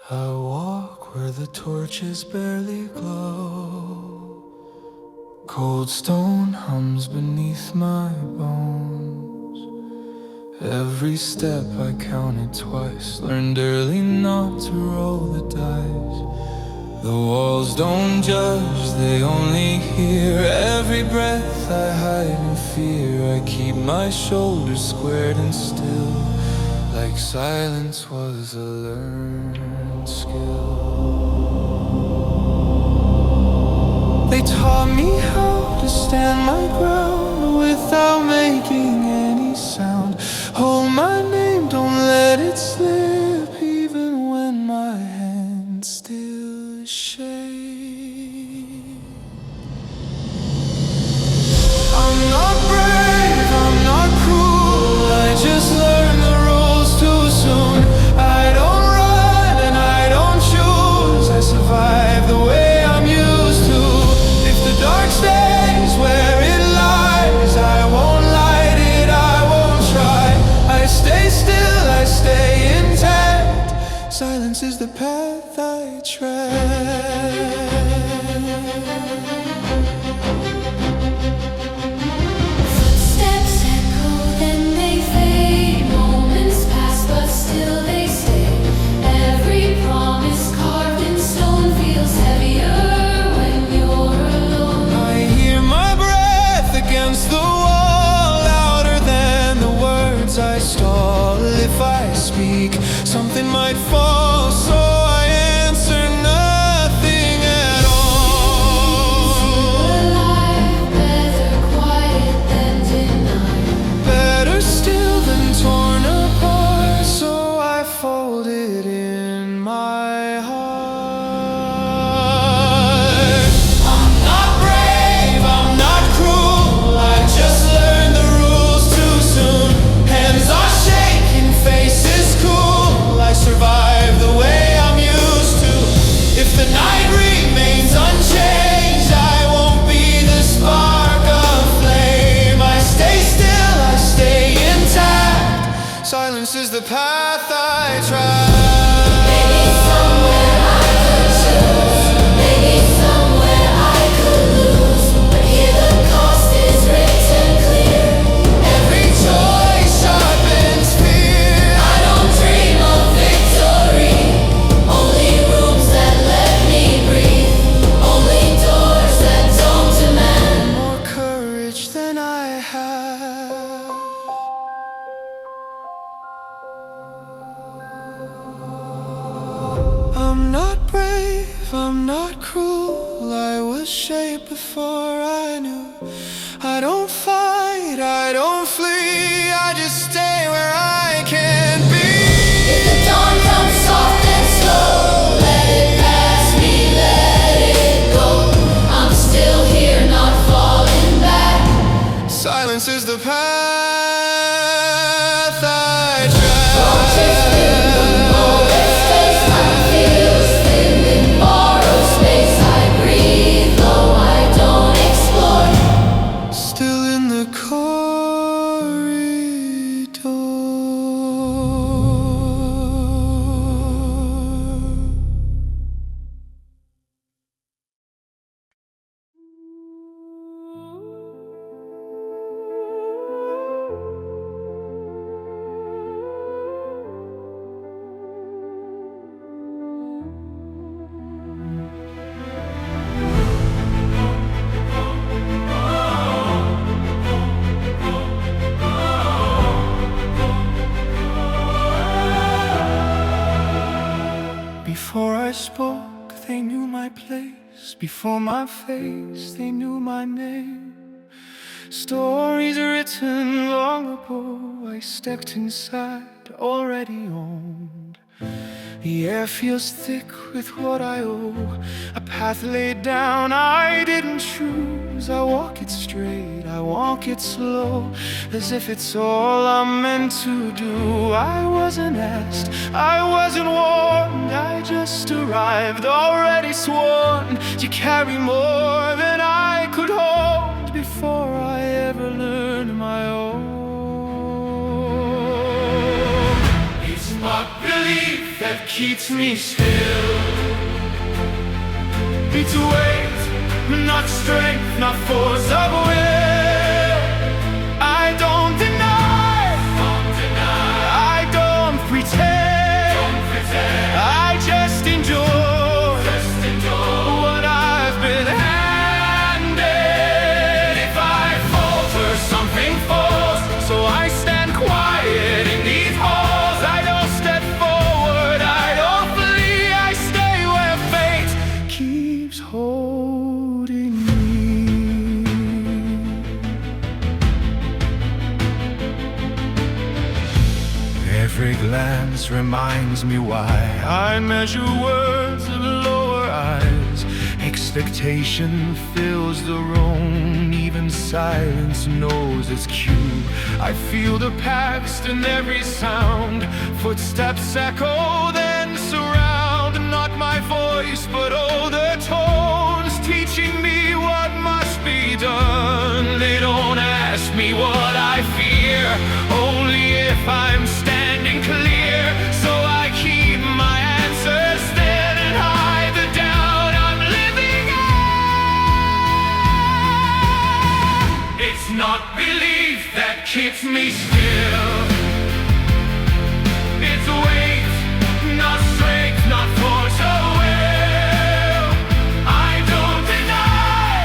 I walk where the torches barely glow. Cold stone hums beneath my bones. Every step I counted twice. Learned early not to roll the dice. The walls don't judge, they only hear. Every breath I hide in fear. I keep my shoulders squared and still, like silence was a learned skill. They taught me how to stand my ground without making any sound. Hold my name, don't let it slip, even when my hands still shake. I'm not brave, I'm not cruel, I just learned the rules too soon. I don't run and I don't choose, I survive the way I'm used to. If the dark stays where it lies, I won't light it, I won't try. I stay still, I stay intact. Silence is the path I tread. I stall if I speak, something might fall, so I answer nothing at all. Alive, better quiet than denied, better still than torn apart, so I fold it in my heart. I'm not brave, I'm not cruel, I just learned the rules too soon. Hands are shaking, face is cool, I survive the way I'm used to. If the night remains unchanged, I won't be the spark of flame. I stay still, I stay intact. Silence is the path I try. Maybe somewhere I could choose, maybe somewhere I could lose, but here the cost is written clear. Every choice sharpens fear. I don't dream of victory, only rooms that let me breathe, only doors that don't demand more courage than I have. I'm not brave, I'm not cruel, I was shaped before I knew. I don't fight, I don't flee, I just stay where I can be. If the dawn comes soft and slow, let it pass me, let it go. I'm still here, not falling back. Silence is the path I try. Still in the corridor. Before I spoke, they knew my place. Before my face, they knew my name. Stories written long ago, I stepped inside, already owned. The air feels thick with what I owe, a path laid down I didn't choose. I walk it straight, I walk it slow, as if it's all I'm meant to do. I wasn't asked, I wasn't warned, I just arrived, already sworn to carry more than I could hold before I ever learned my own. It's not belief that keeps me still. It's weight, not strength, not force of will. I don't deny, I don't pretend, I just endure what I've been handed. If I falter, something falls, so I stand quiet in these halls. I don't step forward, I don't flee, I stay where fate keeps holding me. Every glance reminds me why I measure words of lower eyes. Expectation fills the room, even silence knows its cue. I feel the past in every sound, footsteps echo then surround. Not my voice but older tones, teaching me what must be done. They don't ask me what I fear, only if I'm standing clear. So I keep my answers then and hide the doubt I'm living in. It's not belief that keeps me still. It's weight, not strength, not force of will. I don't deny,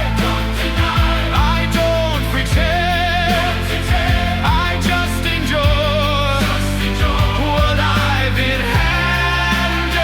I don't pretend, I just endure what I've been handed.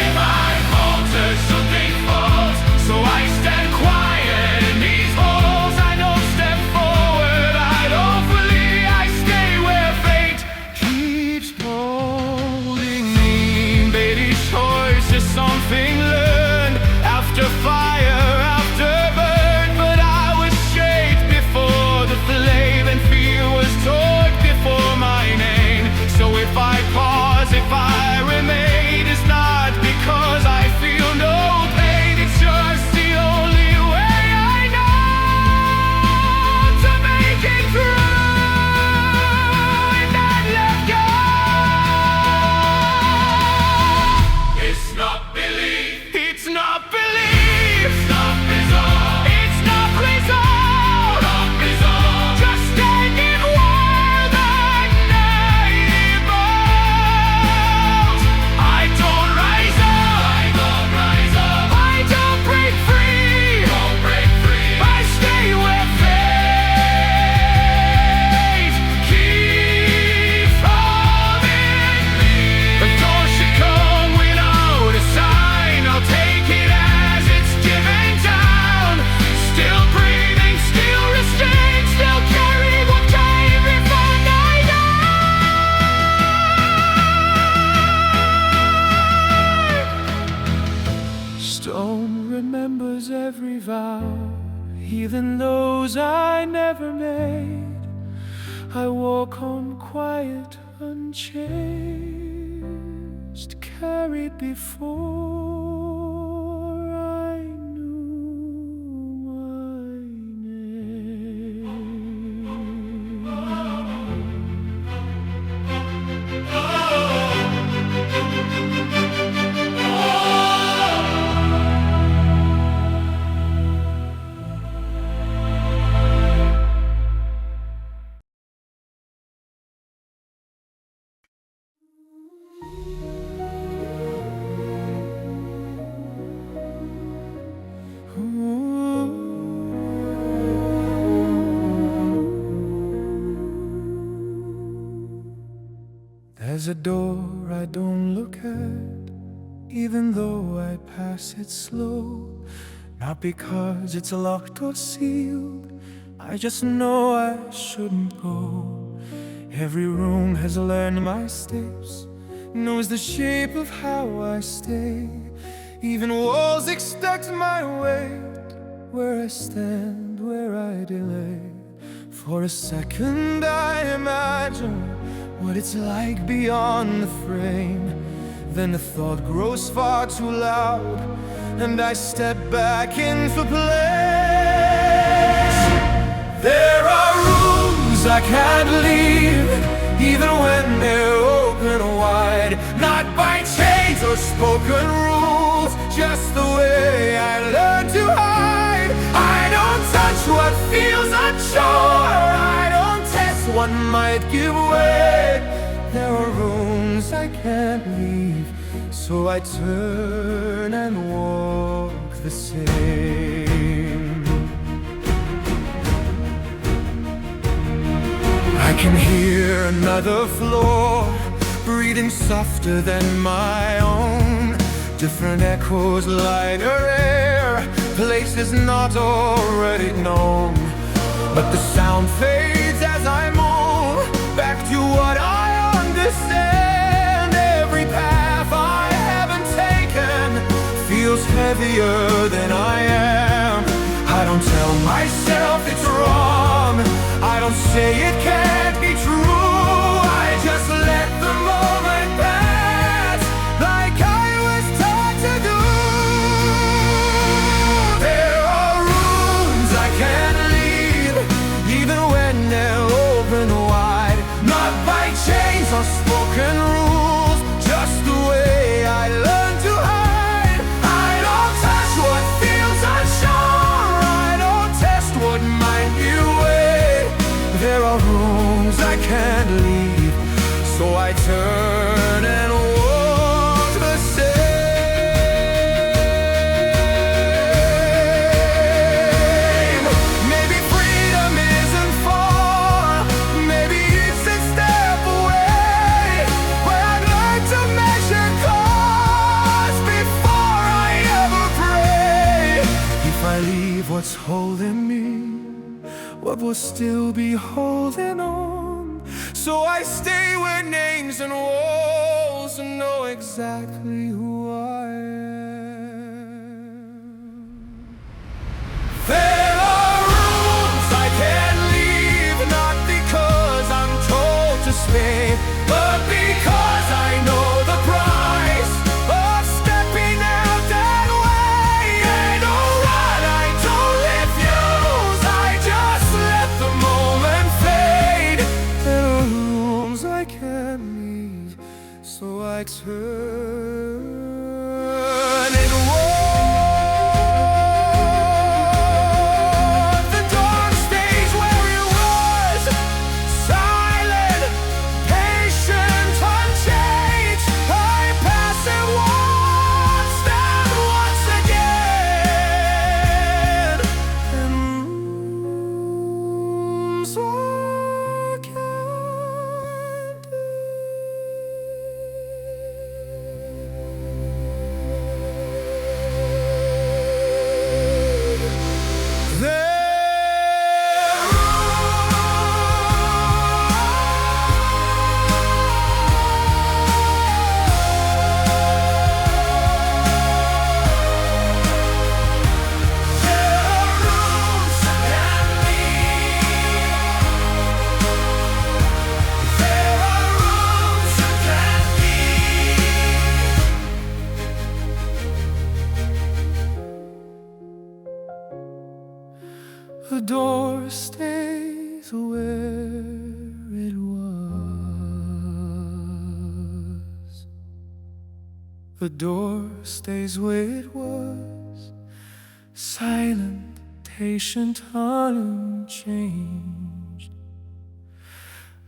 If I falter, something falls, so I stand quiet in these halls. I don't step forward, I don't flee, I stay where fate keeps holding me. Baby, choice is something learned after fire, after burn. But I was shaped before the flame, and fear was taught before my name. So if I pause, if I remain, it's not because I feel no pain. It's just the only way I know to make it through and not let go. It's not belief, it's not belief, it's not resolve, it's not resolve, not resolve. Just standing where the night falls. I don't rise up, I don't rise up, I don't break free, don't break free. I stay where fate keeps holding me. The door should come without a sign, I'll take it as it's given down. Still breathing, still restrained, still carrying what came before night. Stone remembers every vow, even those I never made. I walk on quiet, unchased, carried before I knew my There's a door I don't look at, even though I pass it slow. Not because it's locked or sealed, I just know I shouldn't go. Every room has learned my steps, knows the shape of how I stay. Even walls expect my weight, where I stand, where I delay. For a second I imagine what it's like beyond the frame. Then the thought grows far too loud, and I step back into place. There are rooms I can't leave, even when they're open wide. Not by unspoken rules, just the way I learned to hide. I don't touch what feels unsure, I don't test what might give way. There are rooms I can't leave, so I turn and walk the same. I can hear another floor breathing softer than my own. Different echoes, lighter air, places not already known. But the sound fades as I move back to what I understand. Every path I haven't taken feels heavier than I am. I don't tell myself it's wrong, I don't say it can't be true. I just let the moment pass like I was taught to do. There are rooms I can't leave, even when they're open wide. Not by chains or spoken rules, just the way I learned to hide. I don't touch what feels unsure, I don't test what might be away. There are rooms I can't leave, so I turn and walk the same. Maybe freedom isn't far, maybe it's a step away, where I'd learn to measure cost before I ever pray. If I leave what's holding me, what will still be holding on? So I stay where names and walls know exactly who I am. There are rooms I can't leave, not because I'm told to stay, but because I know the price of stepping out that way. Ain't no run, I don't refuse, I just let the moment fade. There are rooms I can't leave, so I turn and walk. The dark stays where it was, silent, patient, unchanged. I pass it once, then once again. And rooms I can't the door stays where it was. The door stays where it was, silent, patient, unchanged.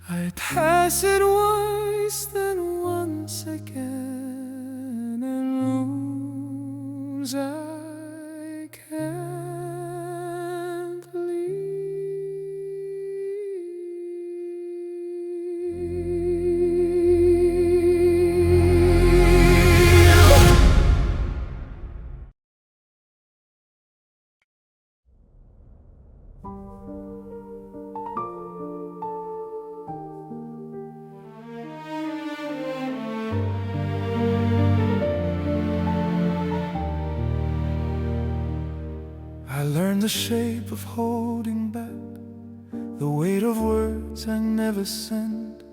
I pass it once, then once again, in rooms I can't I learned the shape of holding back, the weight of words I never send.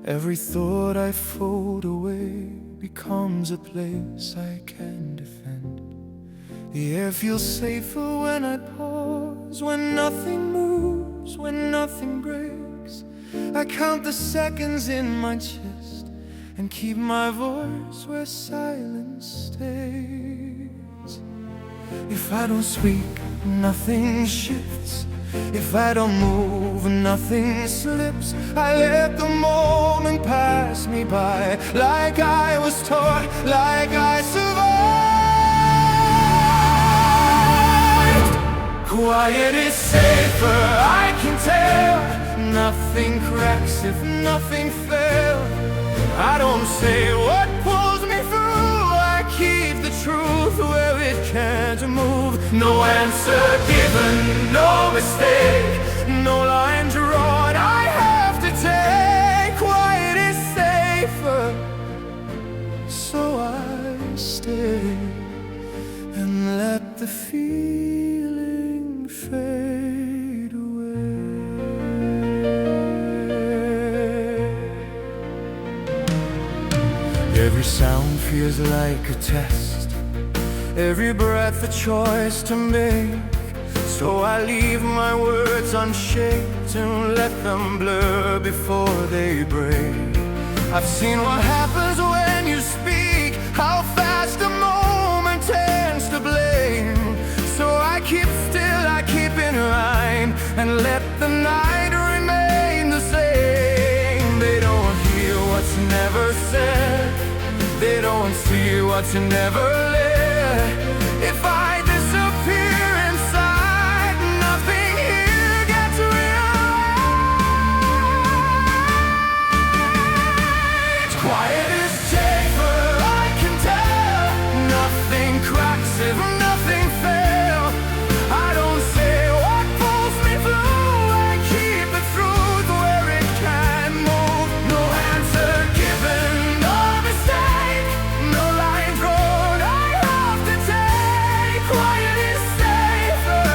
Every thought I fold away becomes a place I can defend. The air feels safer when I pause, when nothing moves, when nothing breaks. I count the seconds in my chest and keep my voice where silence stays. If I don't speak, nothing shifts. If I don't move, nothing slips. I let the moment pass me by, like I was taught, like I survived. Quiet is safer, I can tell. Nothing cracks if nothing fails. I don't say what pulls me through, I keep the truth where it can't move. No answer given, no mistake, no line drawn I have to take. Quiet is safer, so I stay and let the feeling fade away. Every sound feels like a test, every breath a choice to make. So I leave my words unshaped and let them blur before they break. I've seen what happens when you speak, how fast a moment tends to blame. So I keep still, I keep in line, and let the night remain the same. They don't hear what's never said, they don't see what's never lit. If I disappear inside, nothing here gets realized. Quiet is safer, I can tell. Nothing cracks if nothing fails. I don't say what pulls me through, I keep the truth where it can move. No answer given, no mistake, no line drawn I have to take. Quiet is safer,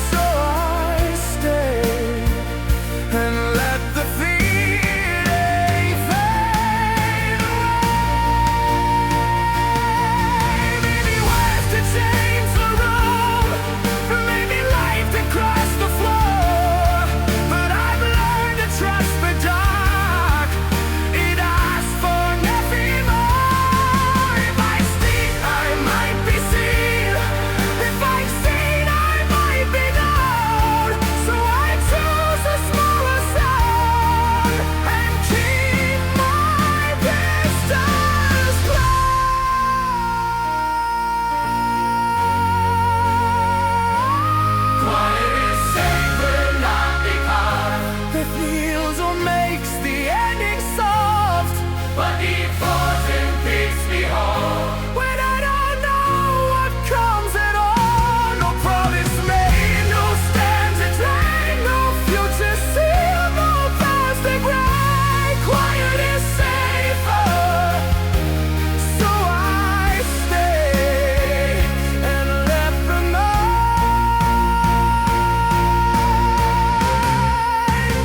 so I stay and let the feeling fade away. Maybe words to change the room, maybe life to cross the floor. But I've learned to trust the dark, it asks for nothing more. If I speak, I might be seen. If I'm seen, I might be known. So I choose a smaller sound and keep my distance close. Quiet is safer, not because it feels or makes the ending soft, but defaults and keeps me whole. When I don't know what comes at all, no promise made, no stand to take, no future sealed, no past to gray. Quiet is safer, so I stay and let the night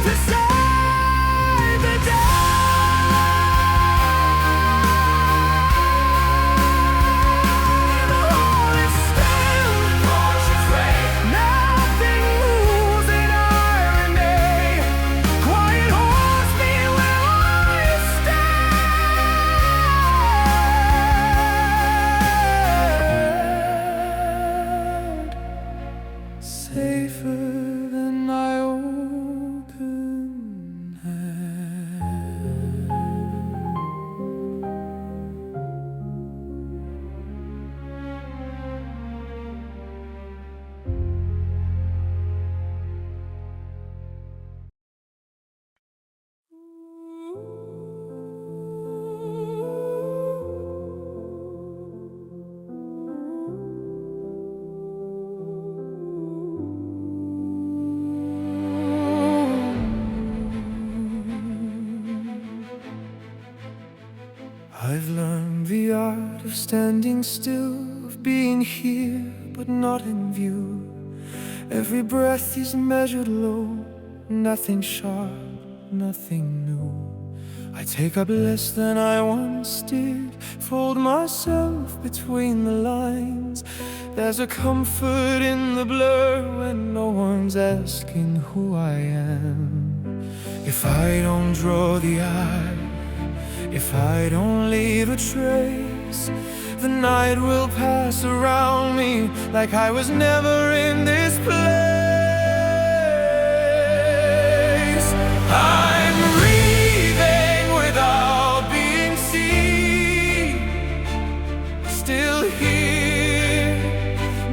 decide the day. The whole is still, fortune's way, nothing moves in irony. Quiet holds me where I stand, safer than my open hand. I've learned the art of standing still, of being here but not in view. Every breath is measured low, nothing sharp, nothing new. I take up less than I once did, fold myself between the lines. There's a comfort in the blur when no one's asking who I am. If I don't draw the eye, If I don't leave a trace, the night will pass around me like I was never in this place. I'm breathing without being seen, still here,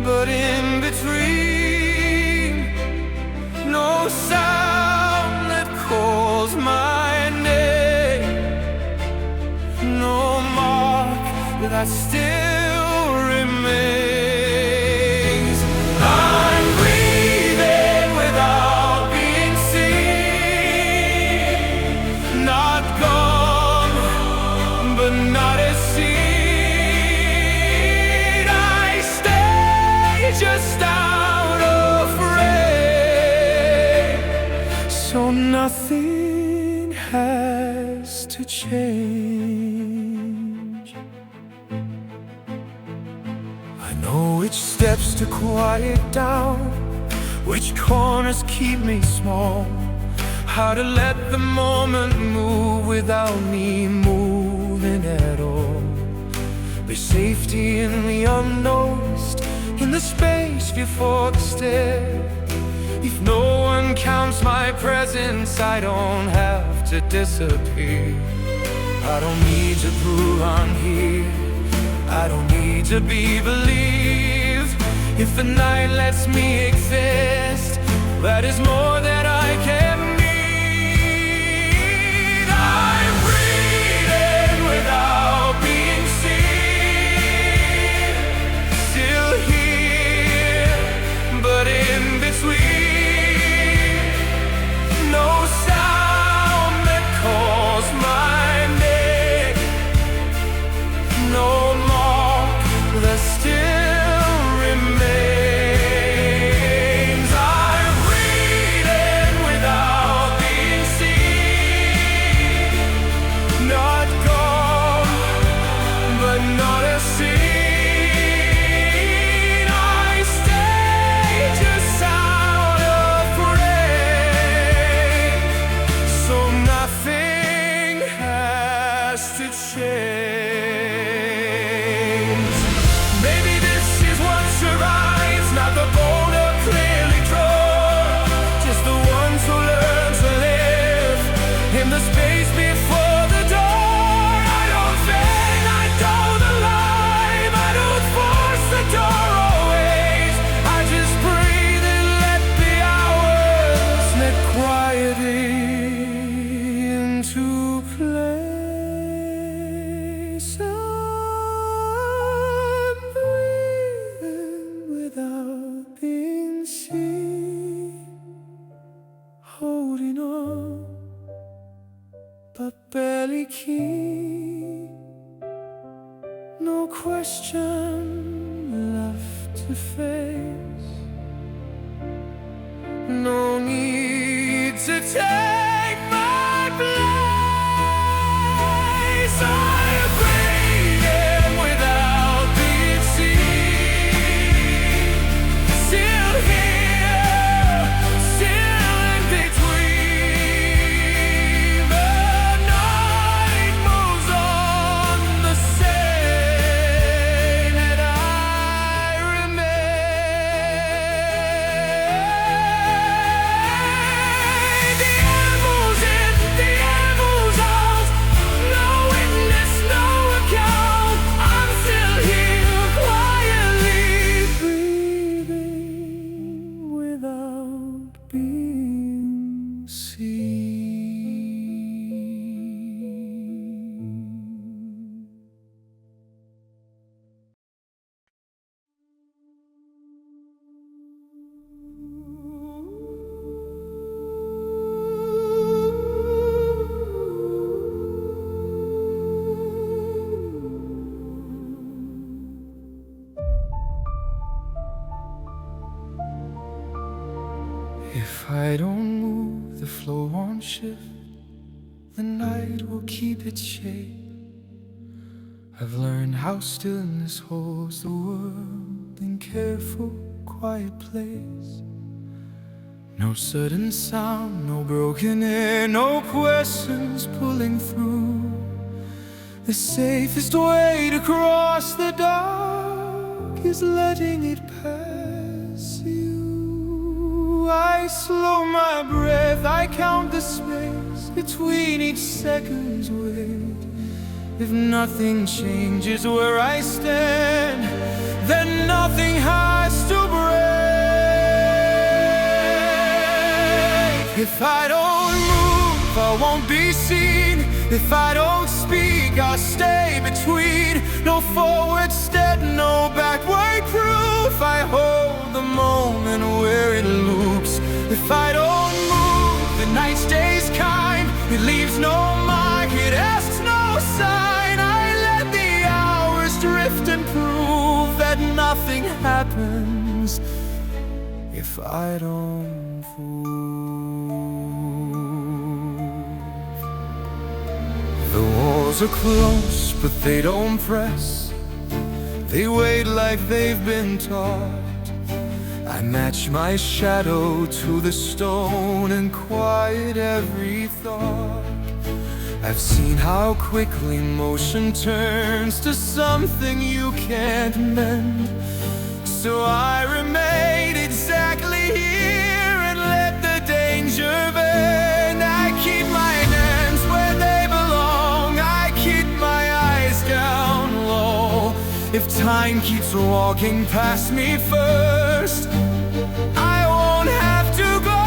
but in between. No sound that calls my name, no mark that still remains. I'm breathing without being seen, not gone, but not as seen. I stay just out of frame, so nothing has to change. I know which steps to quiet down, which corners keep me small, how to let the moment move without me moving at all. There's safety in the unnoticed, in the space before the stare. If no one counts my presence, I don't have to disappear. I don't need to prove I'm here, I don't need to be believed. If the night lets me exist, that is more than I can need. I'm breathing without being seen, still here, but in between. No sound that calls my name, no mark that still remains. I'm breathing without being seen, not gone, but not as seen. I stay just out of frame, so nothing has to change. Maybe this is what survives, not the boulder clearly drawn, just the ones who learn to live in the space before the dawn. I don't beg, I don't alive, I don't force the door always. I just breathe and let the hours slip quietly into place. I'm breathing without being seen, holding on, but barely keen. No question left to face, no need to take my place. I'm breathing without being seen, still here, still in between. The night moves on the same, and I remain. The animals in, the animals out, no witness, no account. I'm still here, quietly breathing without being seen. If I don't move, the flow won't shift, the night will keep its shape. I've learned how stillness holds the world in careful, quiet place. No sudden sound, no broken air, no questions pulling through. The safest way to cross the dark is letting it pass you. I slow my breath, I count the space between each second's wait. If nothing changes where I stand, then nothing has to break. If I don't move, I won't be seen. If I don't speak, I'll stay between. No forward step, no backward proof. I hold the moment where it loops. If I don't move, the night stays kind. It leaves no mark, it asks no sign. I let the hours drift and prove that nothing happens if I don't move. The walls are close, but they don't press. They wait like they've been taught. I match my shadow to the stone and quiet every thought. I've seen how quickly motion turns to something you can't mend. So I remain exactly here and let the danger bend. I keep my hands where they belong. I keep my eyes down low. If time keeps walking past me first, I won't have to go.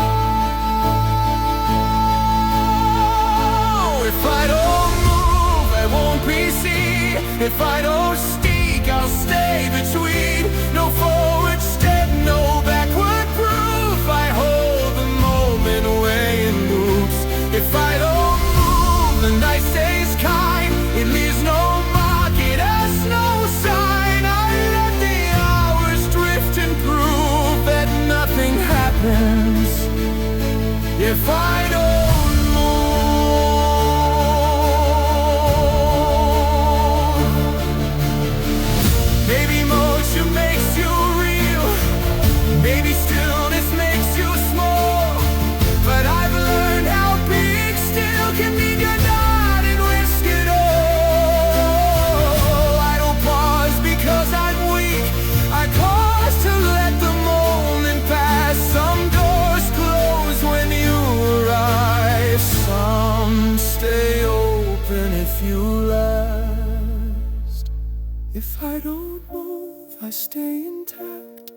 If I don't move, I won't be seen. If I don't speak, I'll stay between. No forward step, no backward proof. I hold the moment where it moves. If I don't move, the night stays kind. It leaves no mark, it has no sign. I let the hours drift and prove that nothing happens if I don't move. Maybe motion makes you real, maybe stillness makes you small, but I've learned how big still can mean you're not at risk at all. I don't pause because I'm weak, I pause to let the moment pass. Some doors close when you arrive, some stay open if you last. If I don't move, I stay intact.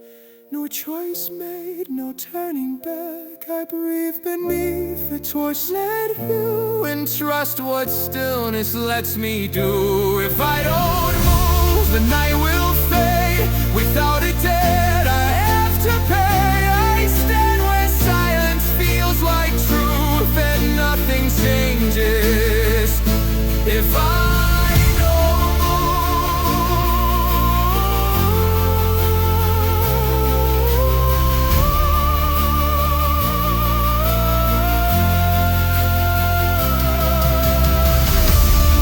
No choice made, no turning back. I breathe beneath the torch-lit view and trust what stillness lets me do. If I don't move, the night will fade. Without a debt I have to pay. I stand where silence feels like truth and nothing changes if I don't move.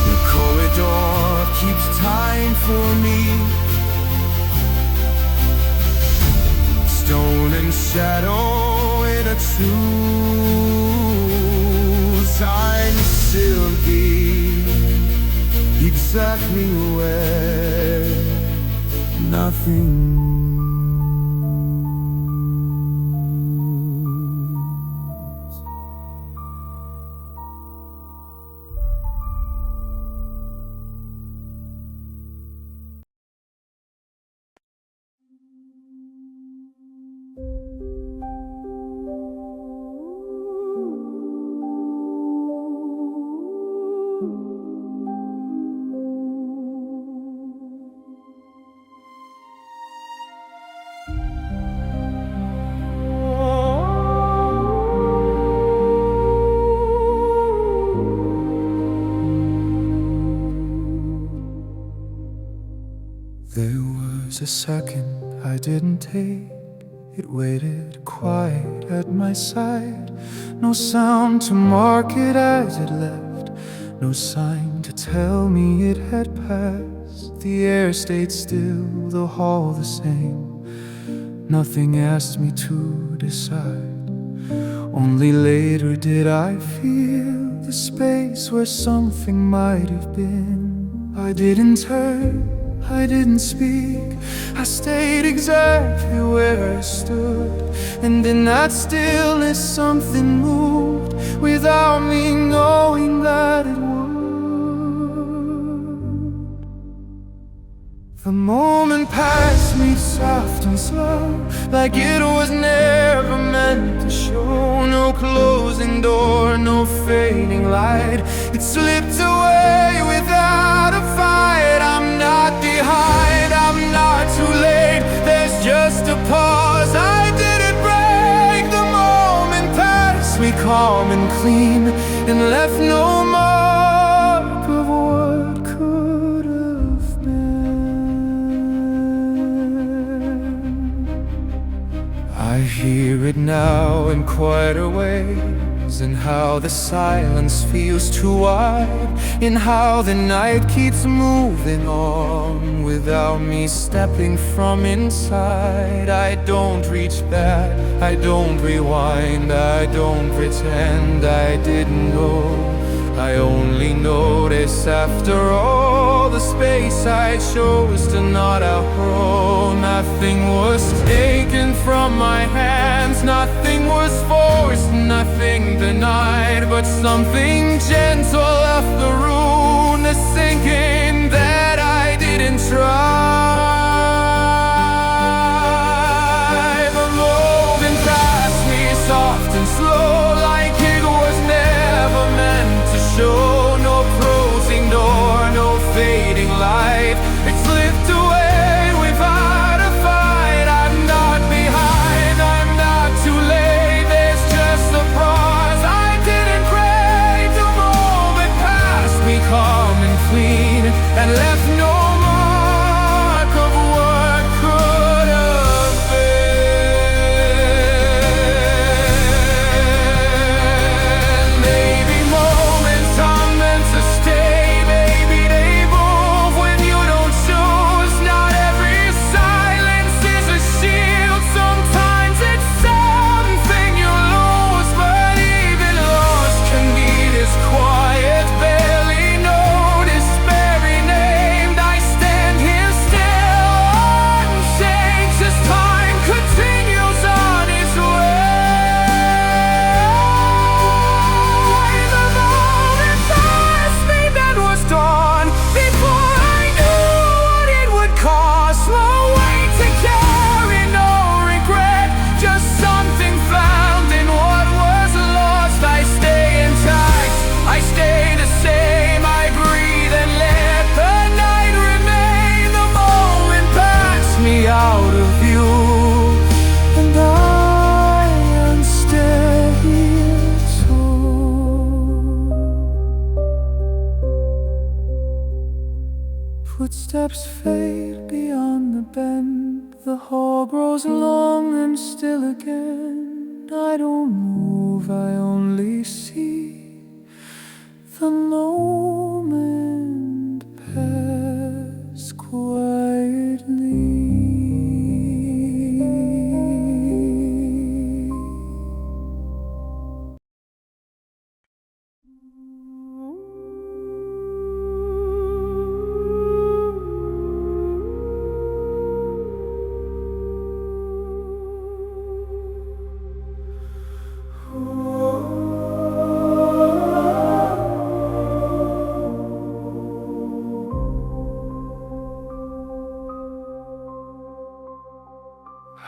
The corridor keeps time for me. Stone and shadow in a truth. Time still be exactly where nothing moves. There was a second I didn't take. It waited quiet at my side. No sound to mark it as it left. No sign to tell me it had passed. The air stayed still, the hall the same. Nothing asked me to decide. Only later did I feel the space where something might have been. I didn't turn, I didn't speak. I stayed exactly where I stood. And in that stillness something moved, without me knowing that it would. The moment passed me soft and slow, like it was never meant to show. No closing door, no fading light. It slipped away without a fight. I'm not behind, I'm not too late. There's just a pause, I didn't break. The moment passed me calm and clean, and left no mark of what could have been. I hear it now in quieter ways, in how the silence feels too wide, in how the night keeps moving on without me stepping from inside. I don't reach back, I don't rewind, I don't pretend I didn't know. I only notice after all the space I chose to not outgrow. Nothing was taken from my hands, nothing was forced, nothing denied, but something gentle left the room, the sinking that I didn't try. The moment passed me soft and slow, like it was never meant to show. No closing door, no fading light. It slipped away without a fight. I'm not behind, I'm not too late. There's just a pause, I didn't break. The moment passed me calm and clean, and left no mark of what could have been. Maybe moments are meant to stay, maybe they move when you don't choose. Not every silence is a shield, sometimes it's something you lose. But even lost can be this quiet, barely noticed, barely named. I stand here still, unchanged as time continues on its way. The moment passed me, that was dawn, before I knew what it would cost. No weight to carry, no regret, just something found in what was lost. I stay intact, I stay the same, I breathe and let the night remain. The moment passed me out of view, and I am still here too. Footsteps fade beyond the bend, the hall grows long and still again. I don't move, I only see the moment pass quietly.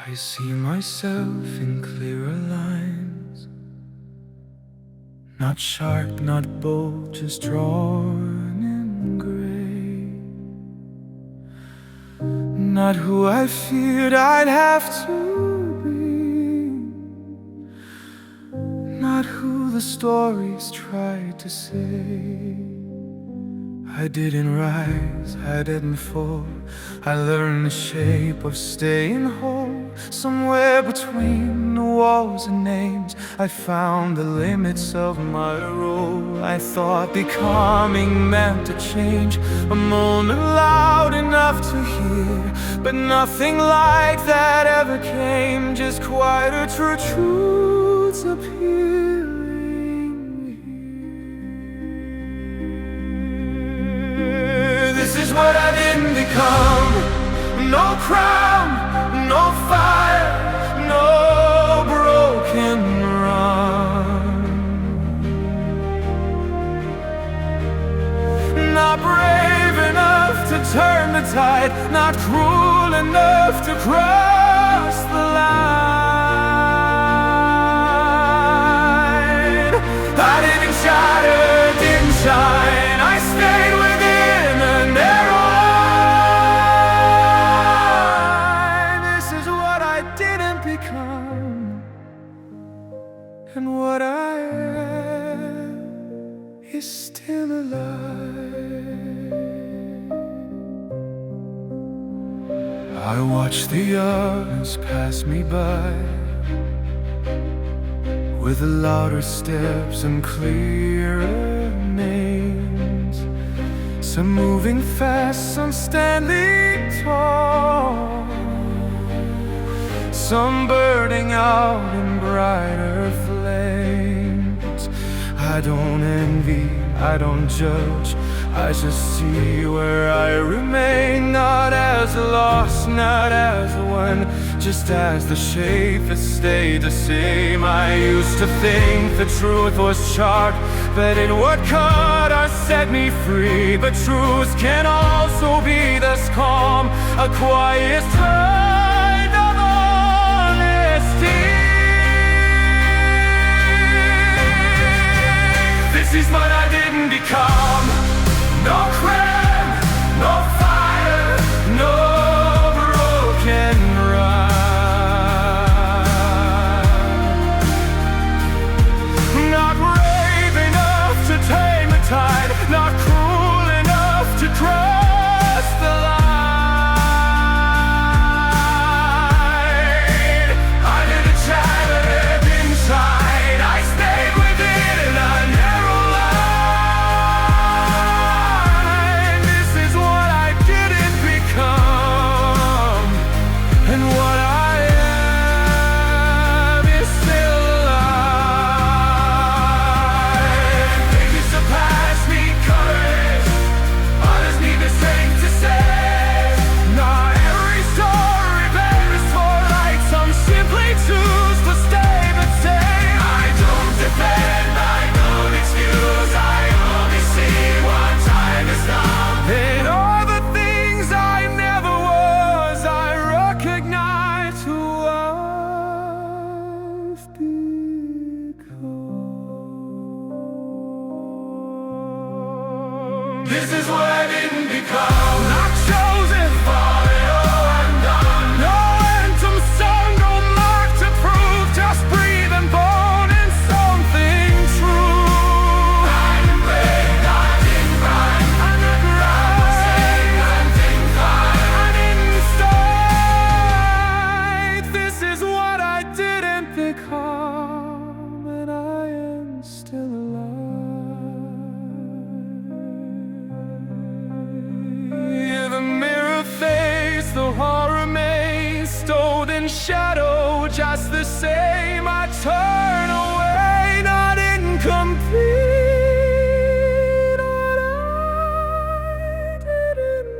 I see myself in clearer lines, not sharp, not bold, just drawn in gray. Not who I feared I'd have to be, not who the stories tried to say. I didn't rise, I didn't fall, I learned the shape of staying whole. Somewhere between the walls and names, I found the limits of my role. I thought becoming meant to change, a moment loud enough to hear, but nothing like that ever came. Just quieter true truths appearing here. become. No crown, no fire, no broken run. Not brave enough to turn the tide, not cruel enough to cross the line. I didn't shatter, didn't shine, I stayed within a narrow line. This is what I didn't become, and what I am is still alive. I watch the others pass me by, with louder steps and clearer names. Some moving fast, some standing tall, some burning out in brighter flames. I don't envy, I don't judge, I just see where I remain. Not as lost, not as one, just as the shape has stayed the same. I used to think the truth was sharp, but it would cut or set me free. But truth can also be this calm, a quiet kind of honesty. This is what I didn't become. No crown, no fire, no broken run. Not brave enough to tame the tide, not cruel enough to cross the line. I didn't shatter inside, I stayed within a narrow line. This is what I didn't become, and what I am is still alive. They used to pass me courage, others need the strength to say. Not every story bears for light, some simply choose to stay the same. I don't defend, I don't excuse, I only see what time has done. And all the things I never was, I recognize who I've become. This is what I didn't become. Not chosen, fallen or undone. No anthem sung, no mark to prove. Just breathing, born in something true. I didn't break, I didn't cry, I didn't rise, I didn't cry, I didn't stay. This is what I didn't become, and I am still alive. The mirror face, the horror remains, stowed in shadow, just the same. I turn away, not incomplete. What I didn't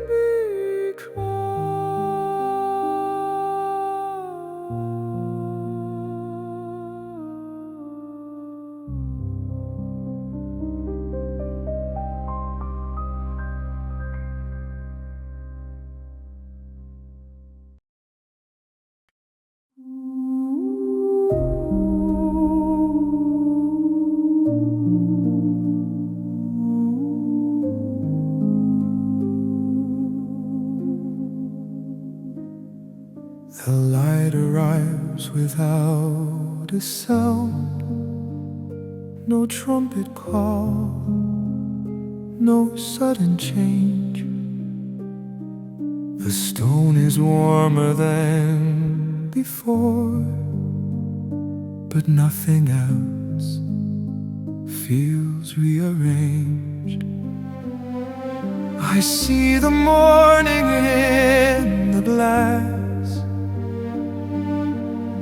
The light arrives without a sound, no trumpet call, no sudden change. The stone is warmer than before, but nothing else feels rearranged. I see the morning in the glass,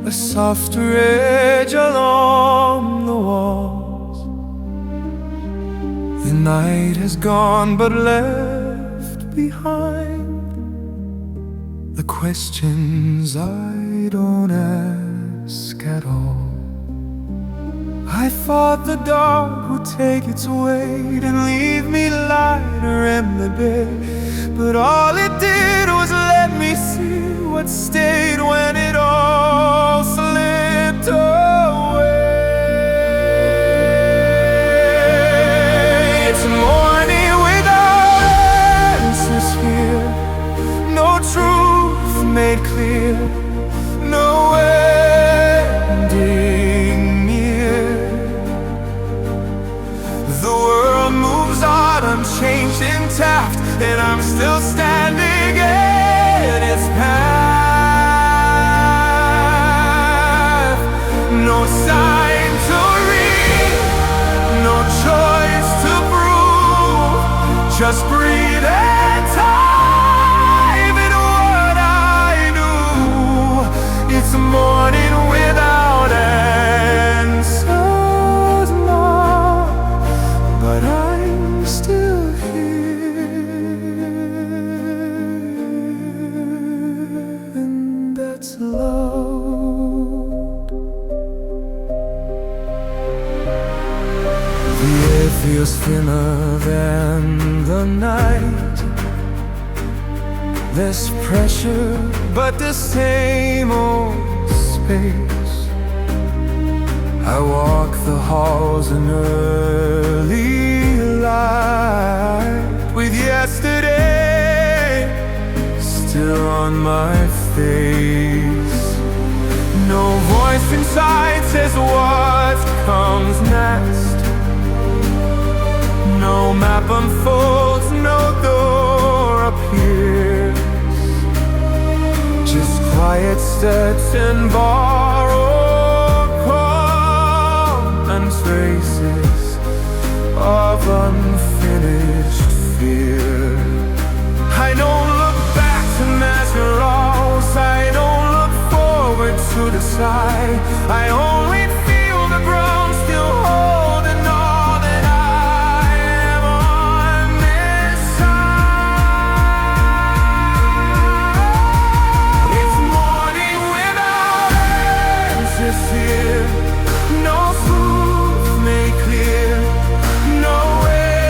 a softer edge along the walls. The night has gone but left behind the questions I don't ask at all. I thought the dark would take its weight and leave me lighter in the bed, but all it did was let me see what stayed when it all slipped away. It's morning without answers here, no truth made clear, no ending near. The world moves on unchanged, intact, and I'm still standing in its path. No sign to read, no choice to prove, just breathe and time in what I knew. It's morning without answers now, but I'm still here, and that's loud. The air feels thinner than the night. Less pressure, but the same old space. I walk the halls in early light, with yesterday still on my face. No voice inside says what comes next. No map unfolds, no door appears, just quiet steps and borrowed calm and traces of unfinished fear. I don't look back to measure loss, I don't look forward to decide. I only feel the ground still holding all that I am on this side. It's morning without answers here, no truth made clear, no ending.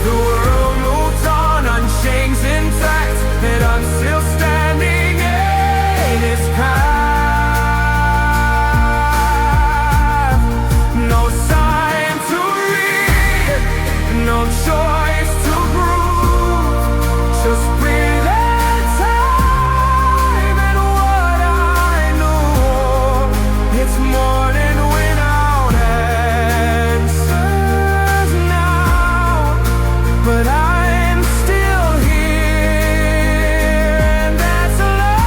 The world moves on unchanged, intact, and I'm still standing in its path. No sign to read, no choice to prove, just breathe and time and what I know. It's morning without answers now, but I'm still here, and that's love.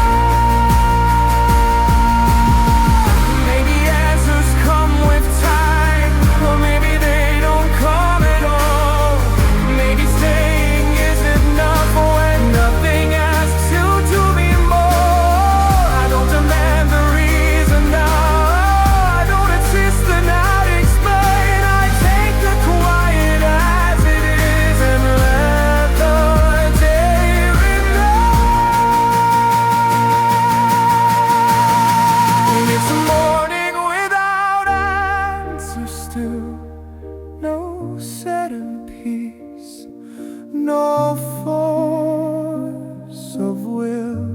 Maybe answers come with time, or maybe they don't come at all. Maybe staying isn't enough when nothing asks you to be more. I don't demand the reason now, I don't insist and not explain. I take the quiet as it is and let the day remain. It's morning without answers still, no sudden peace, no force of will,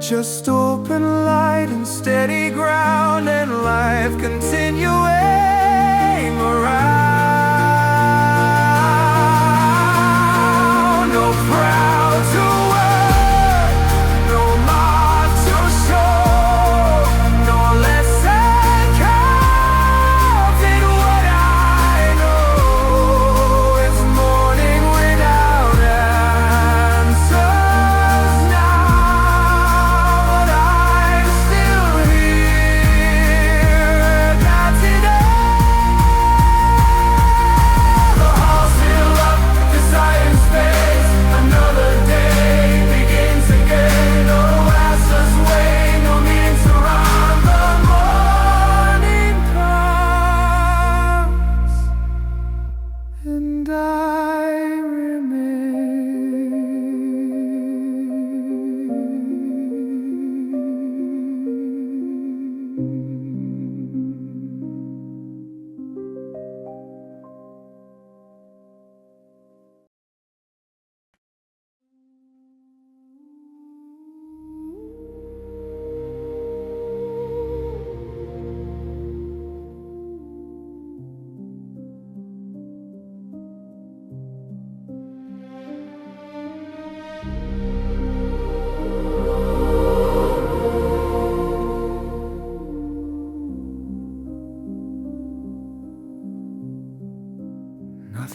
just open light and steady ground, and life continuing around. No proud to work, no mark to show, no lesson comes in what I know. It's morning without answers now, but I'm still here. That's it.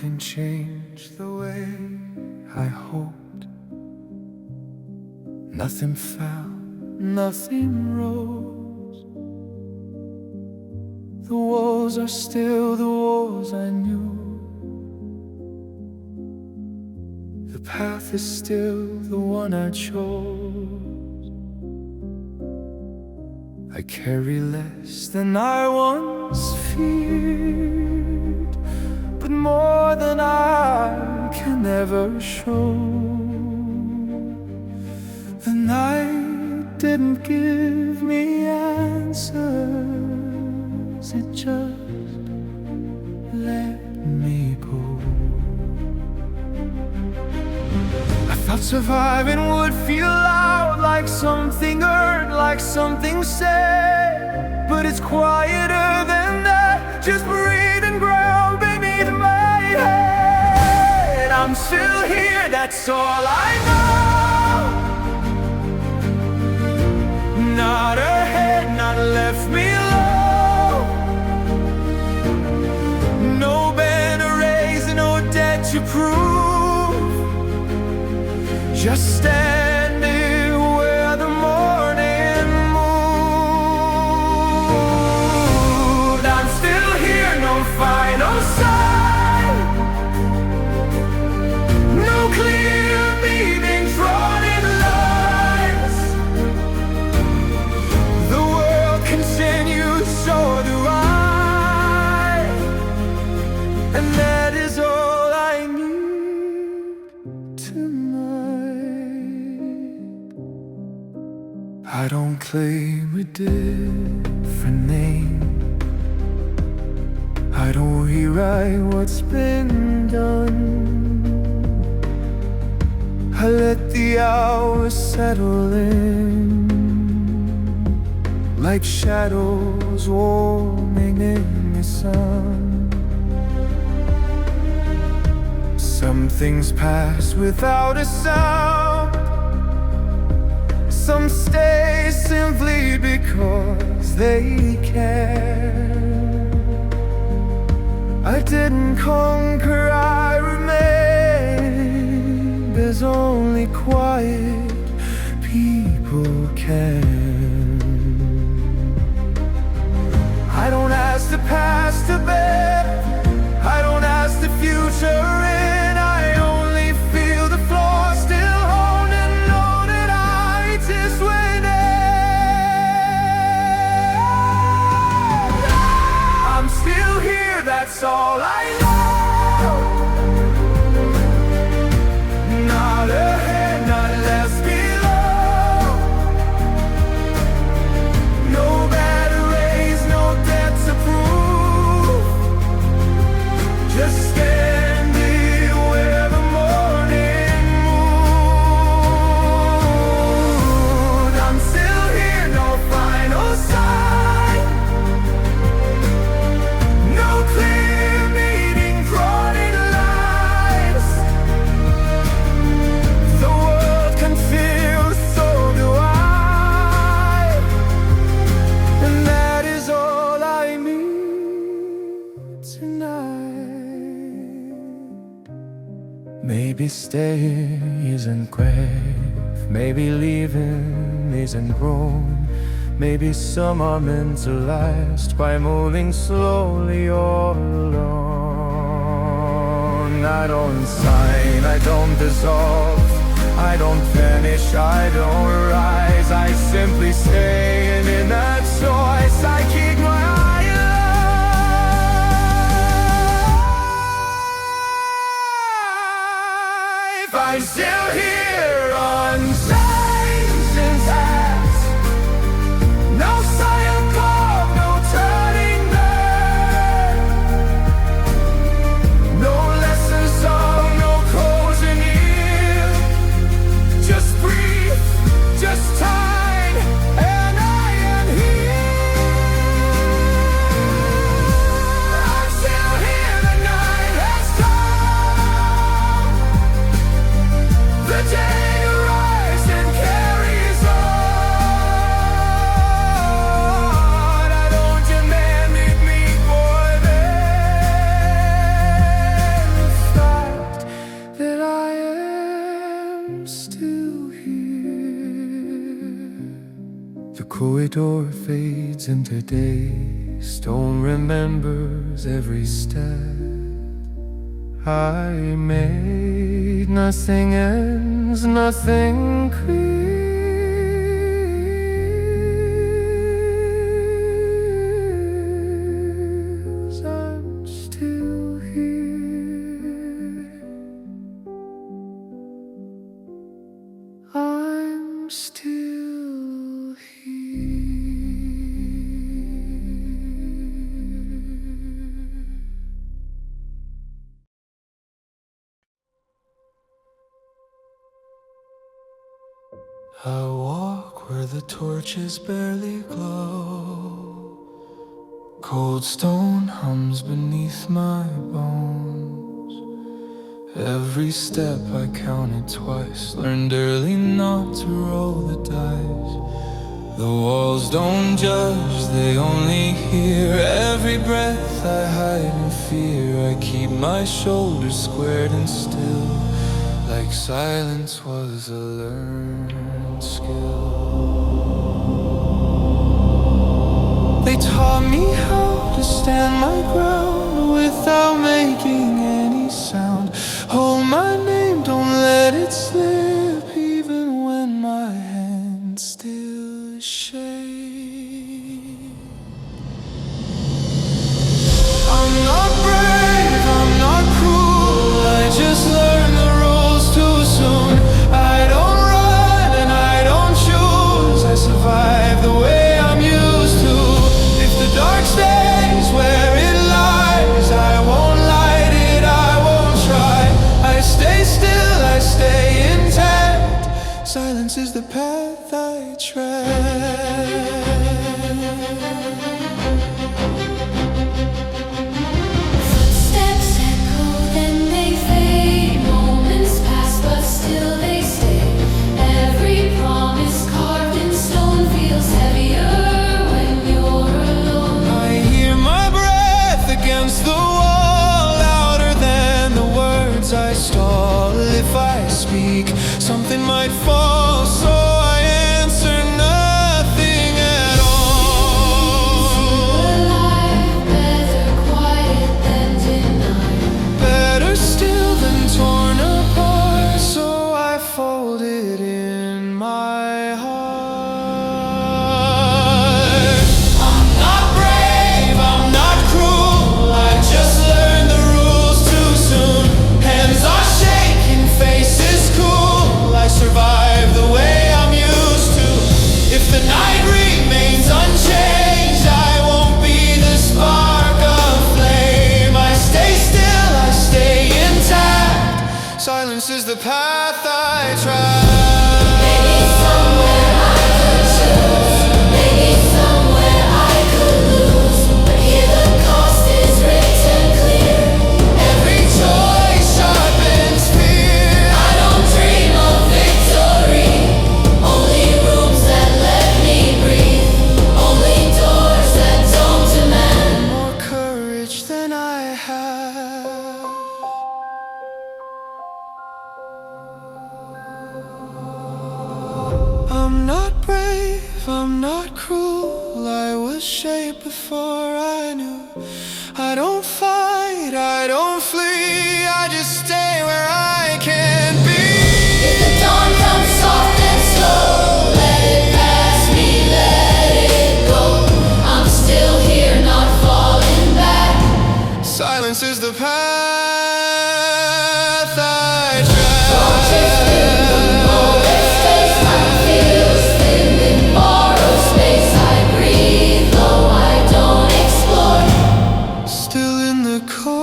Nothing changed the way I hoped. Nothing fell, nothing rose. The walls are still the walls I knew. The path is still the one I chose. I carry less than I once feared, but more than I can ever show. The night didn't give me answers, it just let me go. I thought surviving would feel loud, like something earned, like something said. But it's quieter than that, just breathing ground beneath my head. I'm still here, that's all I know. Not ahead, not left me low. No banner raised, no debt to prove. Just standing where the morning moved. I'm still here, no final sign, no clear meaning drawn in lines. The world continues, so do I, and that is all I need tonight. I don't claim a different name, I don't rewrite what's been done. I let the hours settle in, like shadows warming in the sun. Some things pass without a sound, some stay simply because they care. I didn't conquer, I remain. There's only quiet people can. I don't ask the past to bed, I don't ask the future in. I only feel the floor still hold and know that I just went in. I'm still here, that's all I know. Not ahead, not left below. No better raised, no debt to prove. Just standing where the morning moved. I'm still here, no final sign, no clear meaning drawn in lines. The world can feel, so do I, and that is all I need tonight. Maybe staying isn't grave, maybe leaving isn't wrong. Maybe some are meant to last by moving slowly all along. I don't sign, I don't dissolve, I don't vanish, I don't rise. I simply stay, and in that choice I keep my eye alive. I'm still here, unchanged, intact. No sign of calm, no turning back. No lessons sung, no closing here. Just breathe, just time, and I am here. today, stone remembers every step I made. Nothing ends, nothing clears. I'm still here. I'm still here. I walk where the torches barely glow. Cold stone hums beneath my bones. Every step I counted twice. Learned early not to roll the dice. The walls don't judge, they only hear. Every breath I hide in fear. I keep my shoulders squared and still, like silence was a learned skill. They taught me how to stand my ground without making any sound. Hold my name, don't let it slip, even when my hands still shake. I'm not brave, I'm not cruel, I just learned the rules too soon. I don't run and I don't choose, I survive the way I'm used to. If the dark stays where it lies, I won't light it, I won't try. I stay still, I stay intact. Silence is the path I tread. Footsteps echo, then they fade. Moments pass, but still they stay. Every promise carved in stone feels heavier when you're alone. I hear my breath against the wall, louder than the words I stall. If I speak, something might fall, so I answer nothing at all. Alive, better quiet than denied. Better still than torn apart, so I fold it in my heart. I'm not brave, I'm not cruel, I just learned the rules too soon. Hands are shaking, faces cool, I survive the way I'm used to. If the night remains unchanged, I won't be the spark of flame. I stay still, I stay intact. Silence is the path I Maybe somewhere I could choose, maybe somewhere I could lose, but here the cost is written clear. Every choice sharpens fear. I don't dream of victory, only rooms that let me breathe, only doors that don't demand. More courage than I have. I'm not brave, I'm not cruel, I was shaped before I knew. I don't fight, I don't flee, I just stay where I can be. If the dawn comes soft and slow, let it pass me, let it go. I'm still here, not falling back. Silence is the path I Torches fill the moments, space-time feels thin in borrowed space. I breathe, though I don't explore. still in the corridor.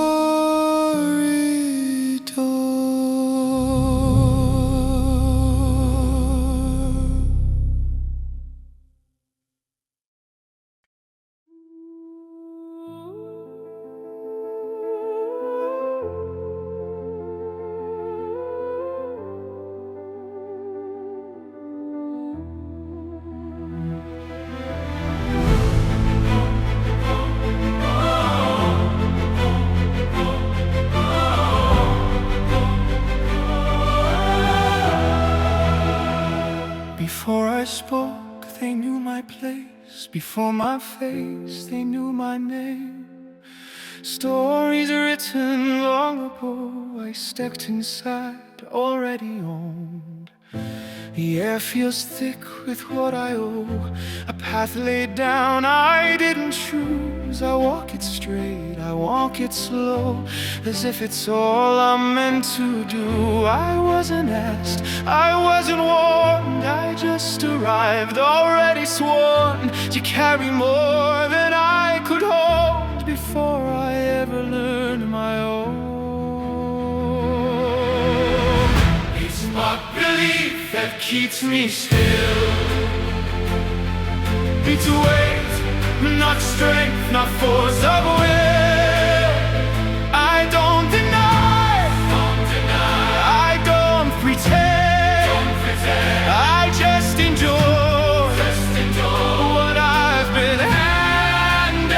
before my face, they knew my name. Stories written long ago, I stepped inside, already owned. The air feels thick with what I owe. A path laid down I didn't choose. I walk it straight, I walk it slow, as if it's all I'm meant to do. I wasn't asked, I wasn't warned, I just arrived, already sworn to carry more than I could hold before I ever learned my own. It's not belief that keeps me still. It's weight, not strength, not force of will. I don't deny, I don't pretend, I just endure what I've been handed.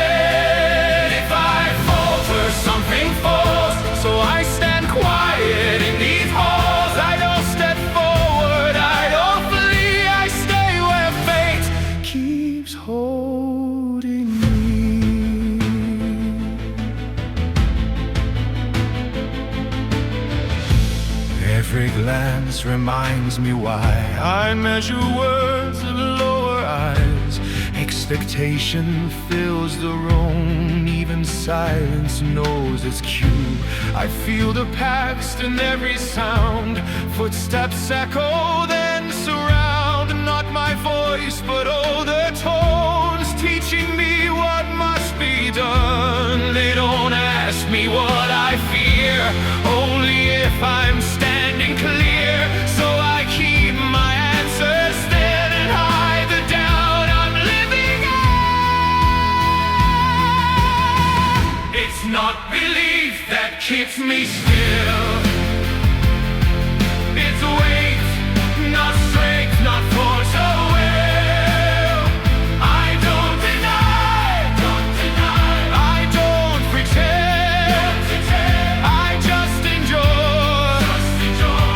If I falter, something falls, so I stand quiet in these halls. I don't step forward, I don't flee, I stay where fate keeps holding me. Every glance reminds me why I measure words of lower eyes. Expectation fills the room, even silence knows its cue. I feel the past in every sound, footsteps echo then surround. Not my voice but older tones, teaching me what must be done. They don't ask me what I fear, only if I'm standing clear. So I keep my answers then and hide the doubt I'm living in. It's not belief that keeps me still. It's weight, not strength, not force of will. I don't deny, I don't pretend, I just endure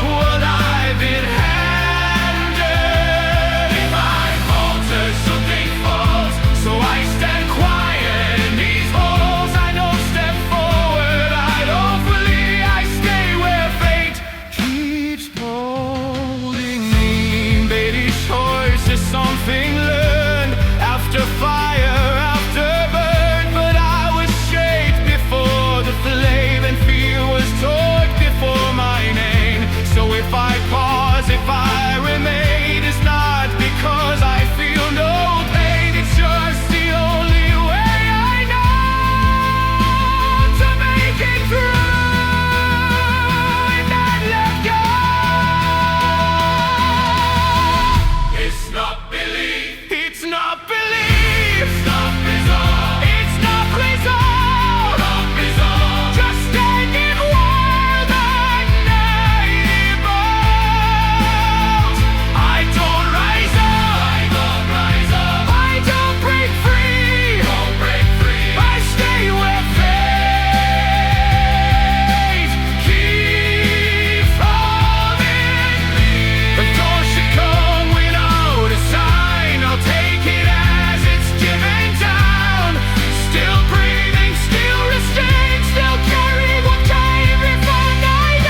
what I've been handed. If I falter, something falls, so I stand quiet in these halls. I don't step forward, I don't flee, I stay where fate keeps holding me. Baby, choice is something learned after fire, after burn. But I was shaped before the flame, and fear was torqued before my name. So if I pause, if I remain, it's not because I feel no pain. It's just the only way I know to make it through and not let go. It's not belief, it's not belief, stop is all, it's not resolve, stop is all, just standing where the night evolves. I don't rise up, I don't break free, I stay where fate keeps holding me. The door should come without a sign, I'll take it as it's given down. Still breathing, still restrained, still carrying what came before night.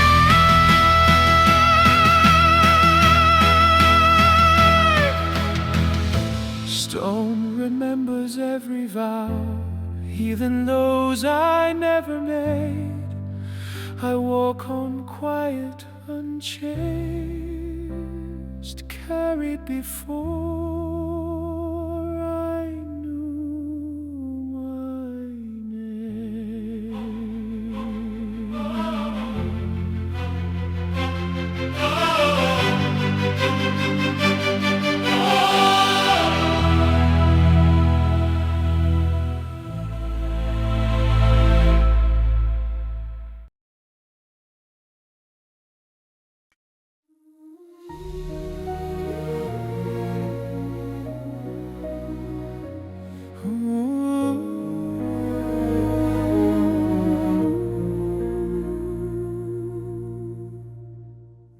Stone remembers every vow, even those I never made. I walk on quiet, unchanged, carried before I knew my name.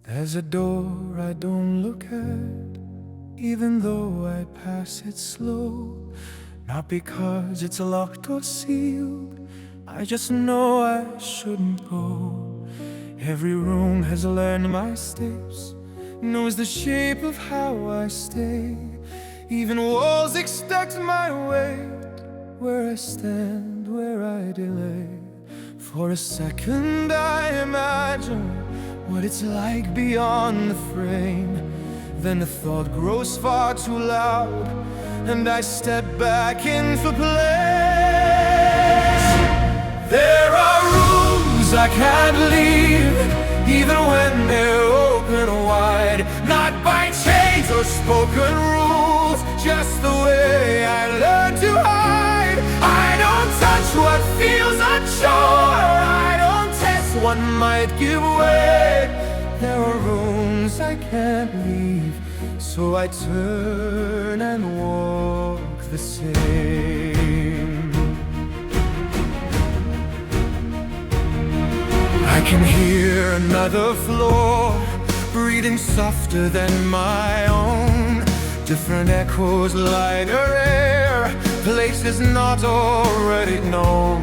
There's a door I don't look at, even though I pass it slow. Not because it's locked or sealed, I just know I shouldn't go. Every room has learned my steps, knows the shape of how I stay. Even walls expect my weight, where I stand, where I delay. For a second I imagine what it's like beyond the frame. Then the thought grows far too loud, and I step back into place. There are rooms I can't leave, even when they're open wide. Not by chains or spoken rules, just the way I learned to hide. I don't touch what feels unsure, I don't test what might give way. There are rooms I can't leave, so I turn and walk the same. I can hear another floor breathing softer than my own. Different echoes, lighter air, places not already known.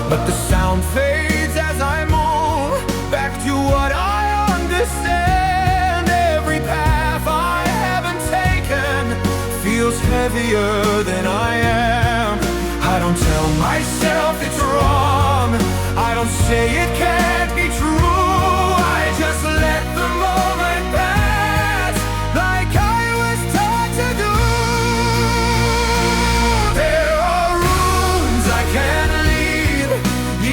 But the sound fades as I move back to what I understand. Every path I haven't taken feels heavier than I am. I don't tell myself it's wrong, I don't say it can't be true. I just let the moment pass like I was taught to do. There are rooms I can't leave,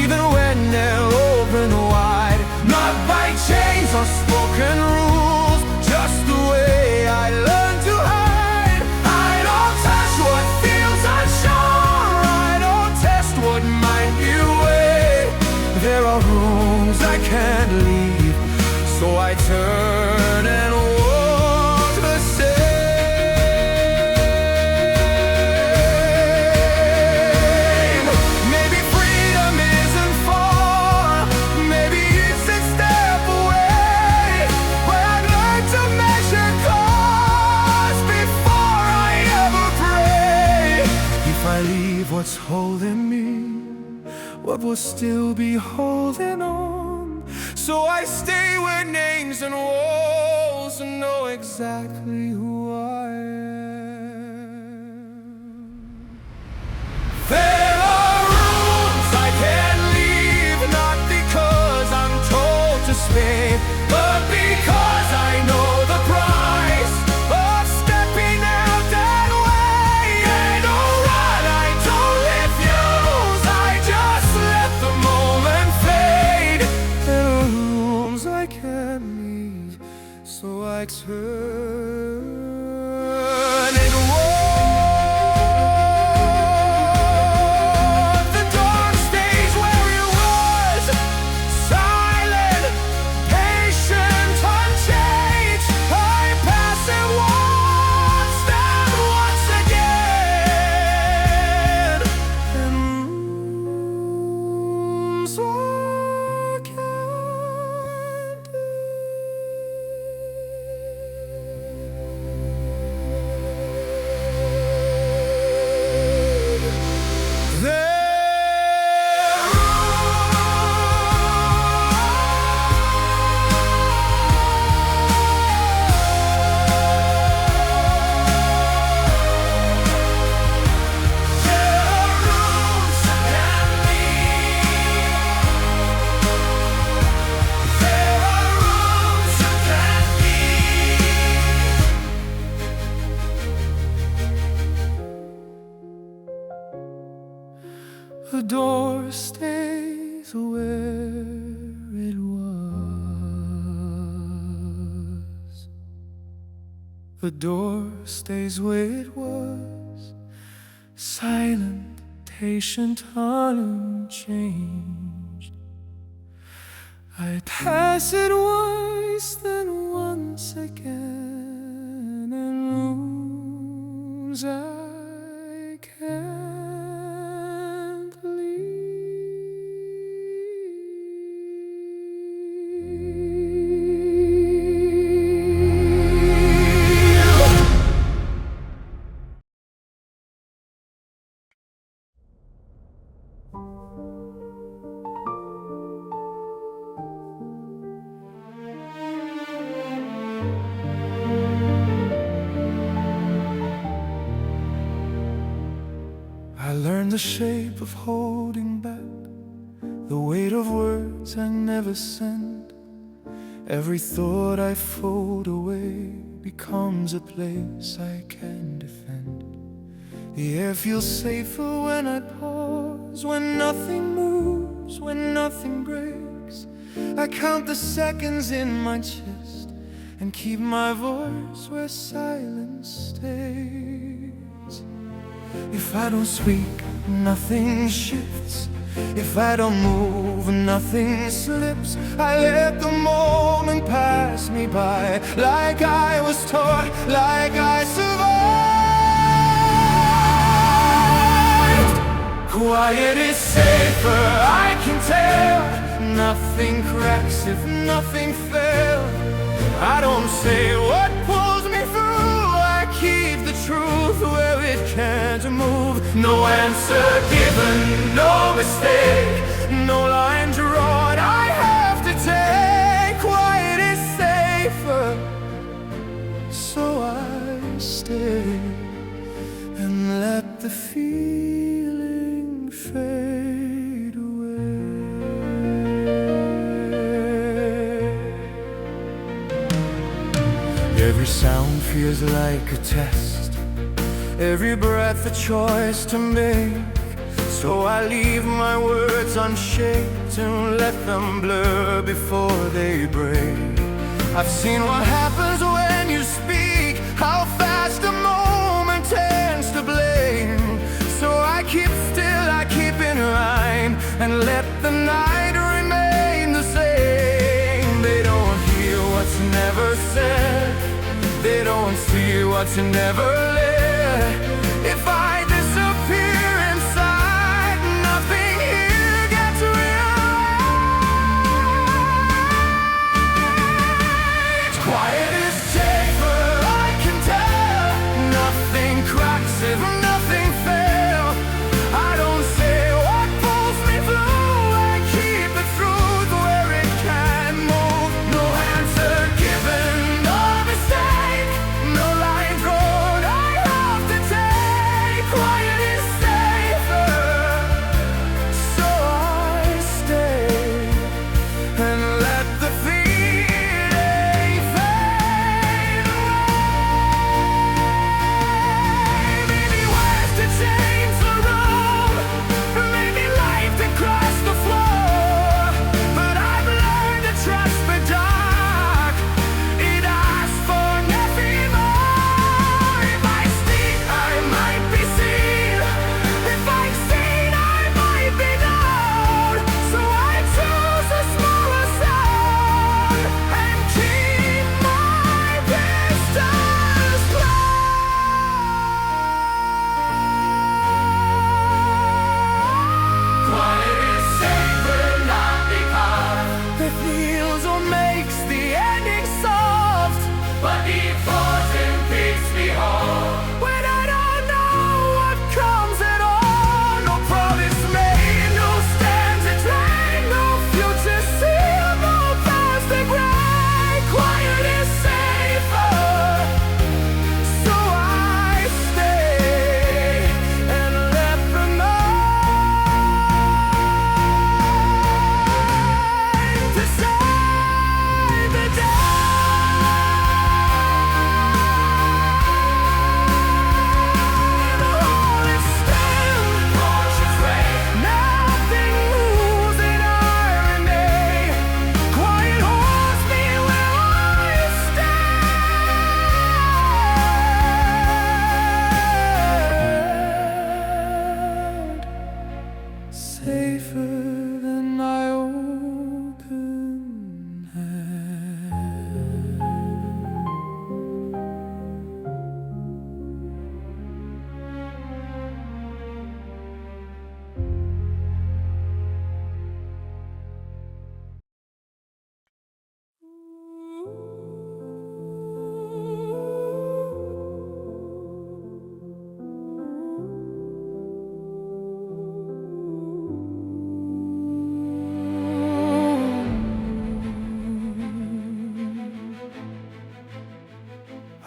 even when they're open wide. Not by chains or spoken rules, just the way I learned to hide. I don't touch what feels unsure, I don't test what might be way. There are rooms I can't leave, so I turn and walk the same. Maybe freedom isn't far, maybe it's a step away, but I'd like to measure cost before I ever pray. If I leave what's holding me, what will still be holding on? So I stay where names and walls know exactly who I am. There are rooms I can't leave, not because I'm told to stay, but because I know the price of stepping out that way. I don't run, I don't refuse, I just let the moment fade. There are rooms I can't leave, so I turn and walk. The dark stays where it was, silent, patient, unchanged. I pass it once, then once again. And rooms I can't leave. The door stays where it was. The door stays where it was, silent, patient, unchanged. I pass it once, then once again, in rooms I can't leave. I learned the shape of holding back, the weight of words I never send. Every thought I fold away becomes a place I can defend. The air feels safer when I pause, when nothing moves, when nothing breaks. I count the seconds in my chest and keep my voice where silence stays. If I don't speak, nothing shifts. If I don't move, nothing slips. I let the moment pass me by, like I was taught, like I survived. Quiet is safer, I can tell. Nothing cracks if nothing fails. I don't say what pulls me through, I keep the truth where it can't move. No answer given, no mistake, no line drawn I have to take. Quiet is safer, so I stay and let the feeling fade away. Every sound feels like a test, every breath a choice to make. So I leave my words unshaped and let them blur before they break. I've seen what happens when you speak, how fast a moment tends to blame. So I keep still, I keep in line, and let the night remain the same. They don't hear what's never said, they don't see what's never lit. If I disappear inside, nothing here gets realized. Quiet is safer, I can tell. Nothing cracks if nothing fails. I don't say what pulls me through, I keep the truth where it can move. No answer given, no mistake, no line drawn I have to take. Quiet is safer, so I stay and let the feeling fade away. Maybe words to change the room, maybe life to cross the floor. But I've learned to trust the dark, it asks for nothing more. If I speak, I might be seen. If I'm seen, I might be known. So I choose a smaller sound and keep my distance close. Quiet is safer, not because it feels or makes the ending soft, but it falls and keeps me whole. When I don't know what comes at all, no promise made, no stands to drag, no future sealed, no past to drag. Quiet is safer, so I stay and let the night decide the day. The hall is still, torches reign, nothing moves and I remain. Quiet holds me where I stand, safer than my open hand.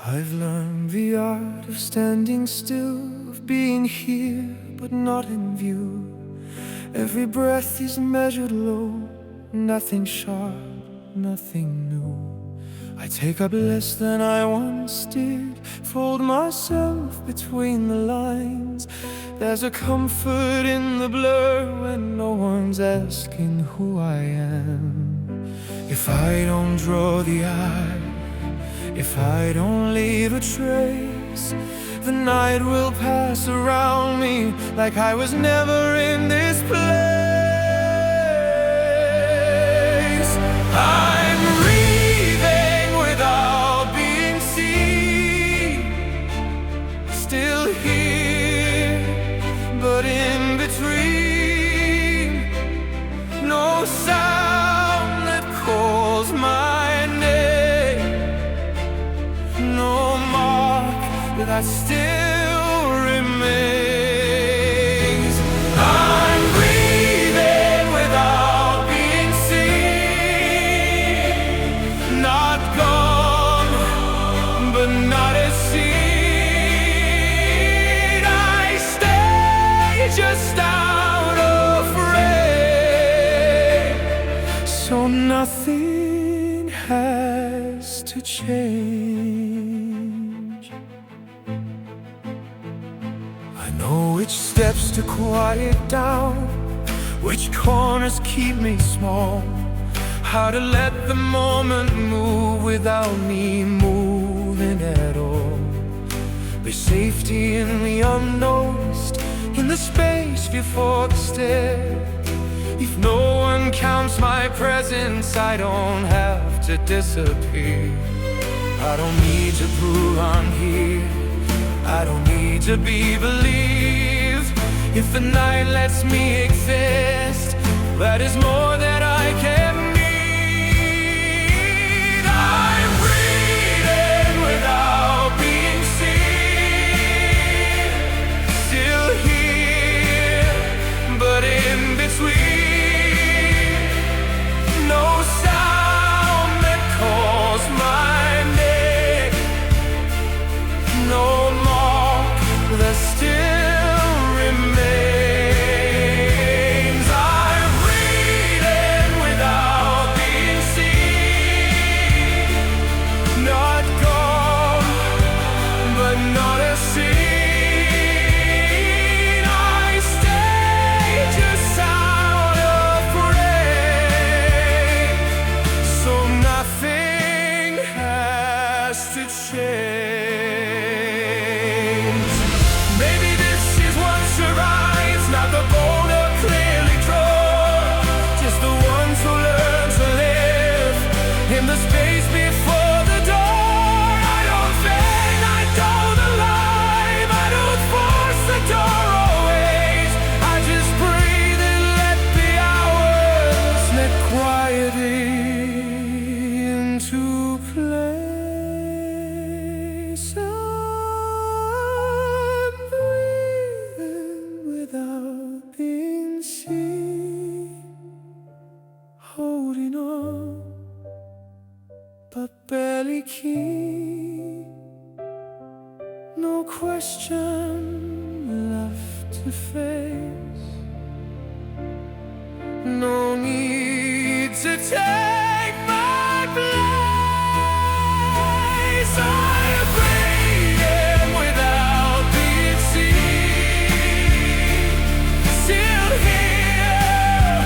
I've learned the art of standing still, of being here but not in view. Every breath is measured low, nothing sharp, nothing new. I take up less than I once did, fold myself between the lines. There's a comfort in the blur when no one's asking who I am. If I don't draw the eye, if I don't leave a trace, the night will pass around me like I was never in this place. I'm breathing without being seen, still here, but in between. No sound that calls my name, no mark that still remains. I'm breathing without being seen, not gone, but not as seen. I stay just out of frame, so nothing has to change. I know which steps to quiet down, which corners keep me small, how to let the moment move without me moving at all. There's safety in the unnoticed, in the space before the stair. If no one counts my presence, I don't have to disappear. I don't need to prove I'm here, I don't need to be believed. If the night lets me exist, that is more than I can need. I'm breathing without being seen, still here, but in between. No sound that calls my name, no mark that still remains. I'm breathing without being seen, not gone, but not as seen. I stay just out of frame, so nothing has to change. Maybe this is what survives, not the boulder clearly drawn, just the ones who learn to live in the space before the door. I don't bang, I don't align, I don't force the door always. I just breathe and let the hours slip quietly into place. I'm breathing without being seen, holding on, but barely keep. No question left to face, no need to take my place. I'm breathing without being seen, still here,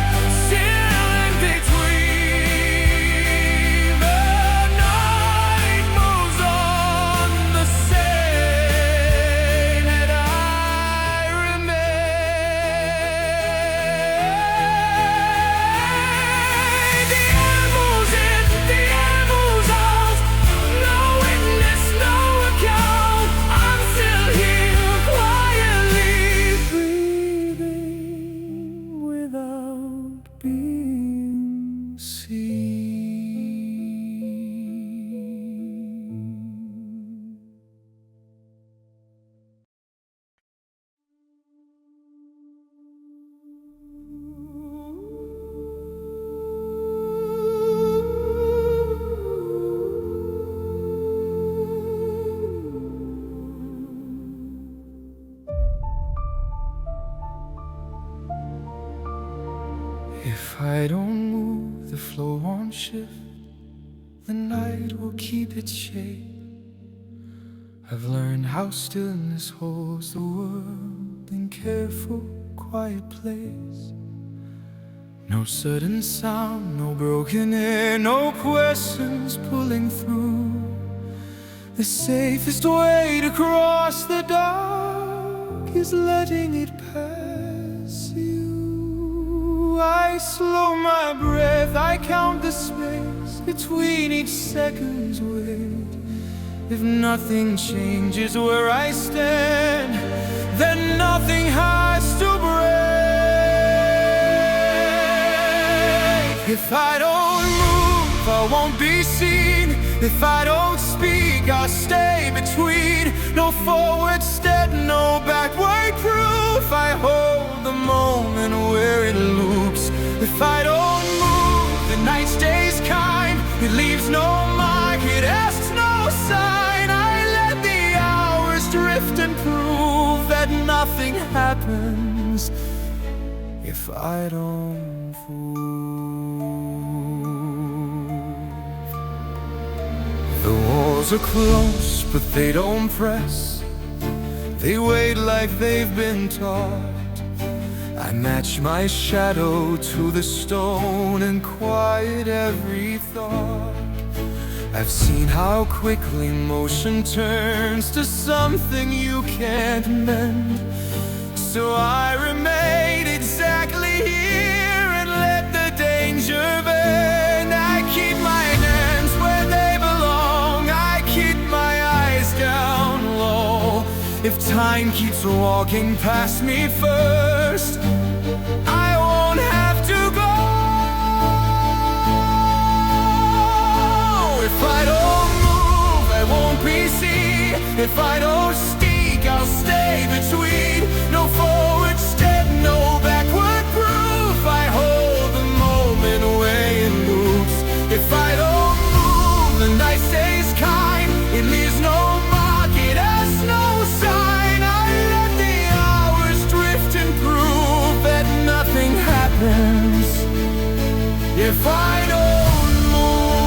still in between. The night moves on the same, and I remain. The air moves in, the air If I don't move, the flow won't shift. The night will keep its shape. I've learned how stillness holds the world in careful, quiet place. No sudden sound, no broken air, no questions pulling through. The safest way to cross the dark is letting it pass you. I slow my breath, I count the space between each second's wait. If nothing changes where I stand, then nothing has to break. If I don't move, I won't be seen. If I don't speak, I'll stay between. No forward step, no backward proof. I hold the moment where it loops. If I don't move, the night stays kind. It leaves no mark, it asks no sign. I let the hours drift and prove that nothing happens if I don't move. The walls are close, but they don't press. They wait like they've been taught. I match my shadow to the stone and quiet every thought. I've seen how quickly motion turns to something you can't mend. So I remain exactly here and let the danger bend. I keep my hands where they belong. I keep my eyes down low. If time keeps walking past me first, I won't have to go. If I don't move, I won't be seen. If I don't speak, I'll stay between. No forward step, no backward proof. I hold the moment where it loops. If I don't move, the night stays kind. It leaves no mark, it has no sign. I let the hours drift and prove that nothing happens if I don't move.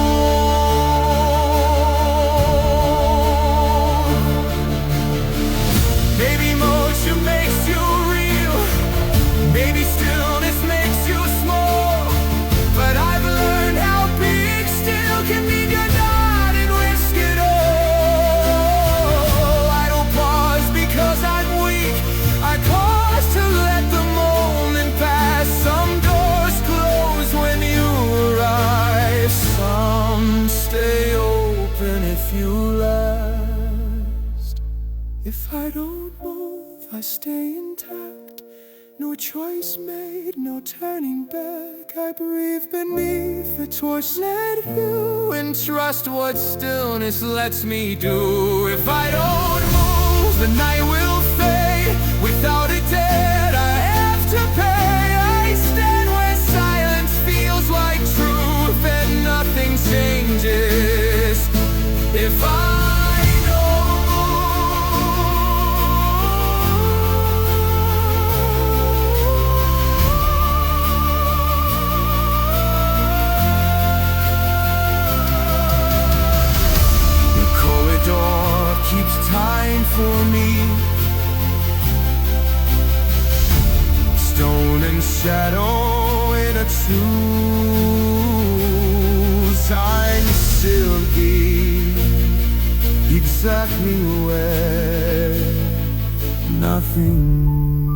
Maybe motion makes you real, maybe stillness makes you small, but I've learned how big still can be. You're not and risk it all. I don't pause because I'm weak. I pause to let the moment pass. Some doors close when you arrive. Some stay open if you last. If I don't move, I stay intact. No choice made, no turning back. I breathe beneath the torch, let you and trust what stillness lets me do. If I don't move, the night will fade. Without a debt I have to pay. I stand where silence feels like truth and nothing changes if I don't move. The corridor keeps time for me. Stone and shadow in a true time still exactly where nothing moves.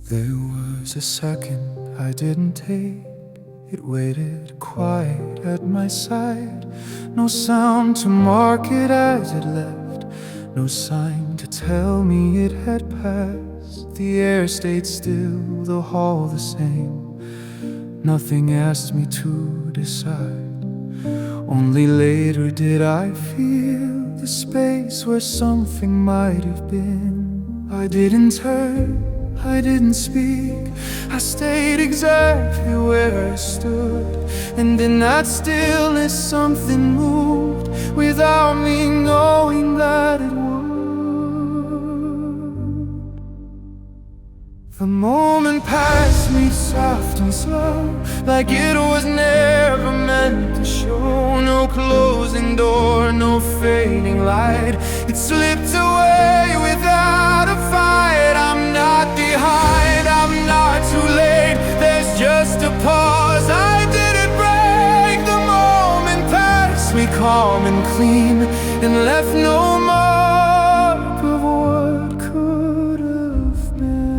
There was a second I didn't take. it waited quiet at my side. No sound to mark it as it left, no sign to tell me it had passed. The air stayed still, the hall the same. Nothing asked me to decide. Only later did I feel the space where something might have been. I didn't turn, I didn't speak, I stayed exactly where I stood. And in that stillness something moved, without me knowing that it would. The moment passed me soft and slow, like it was never meant to show. No closing door, no fading light, it slipped away without a fight. I'm not behind, I'm not too late, there's just a pause. I didn't break, the moment passed me calm and clean, and left no mark of what could have been.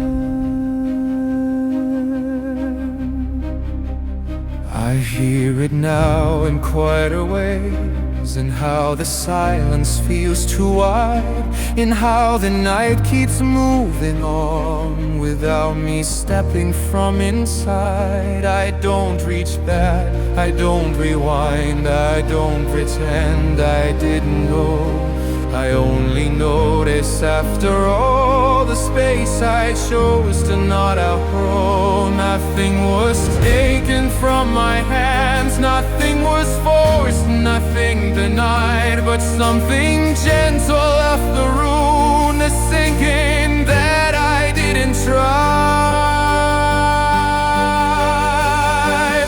I hear it now in quieter ways, in how the silence feels too wide, in how the night keeps moving on without me stepping from inside. I don't reach back, I don't rewind, I don't pretend I didn't know. I only notice after all the space I chose to not outgrow. Nothing was taken from my hands, nothing was forced, nothing denied, but something gentle left the room, the sinking that I didn't try.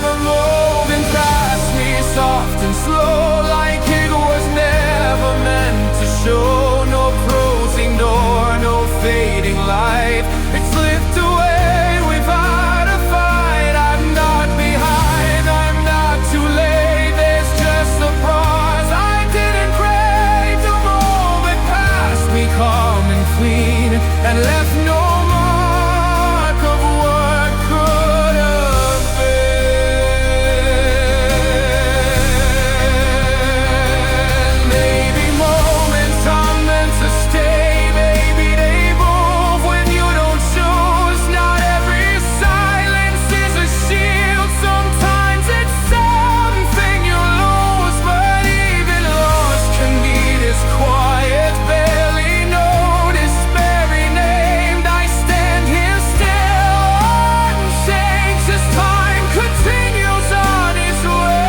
The moment passed me soft and slow, like it was never meant to show. No closing door, no fading light, it slipped away without a fight. I'm not behind, I'm not too late, there's just a pause. I didn't break, the moment passed me calm and clean, and left no mark of what could have been. Maybe moments are meant to stay, maybe they move when you don't choose. Not every silence is a shield, sometimes it's something you lose. But even lost can be this quiet, barely noticed, barely named. I stand here still, unchanged as time continues on its way.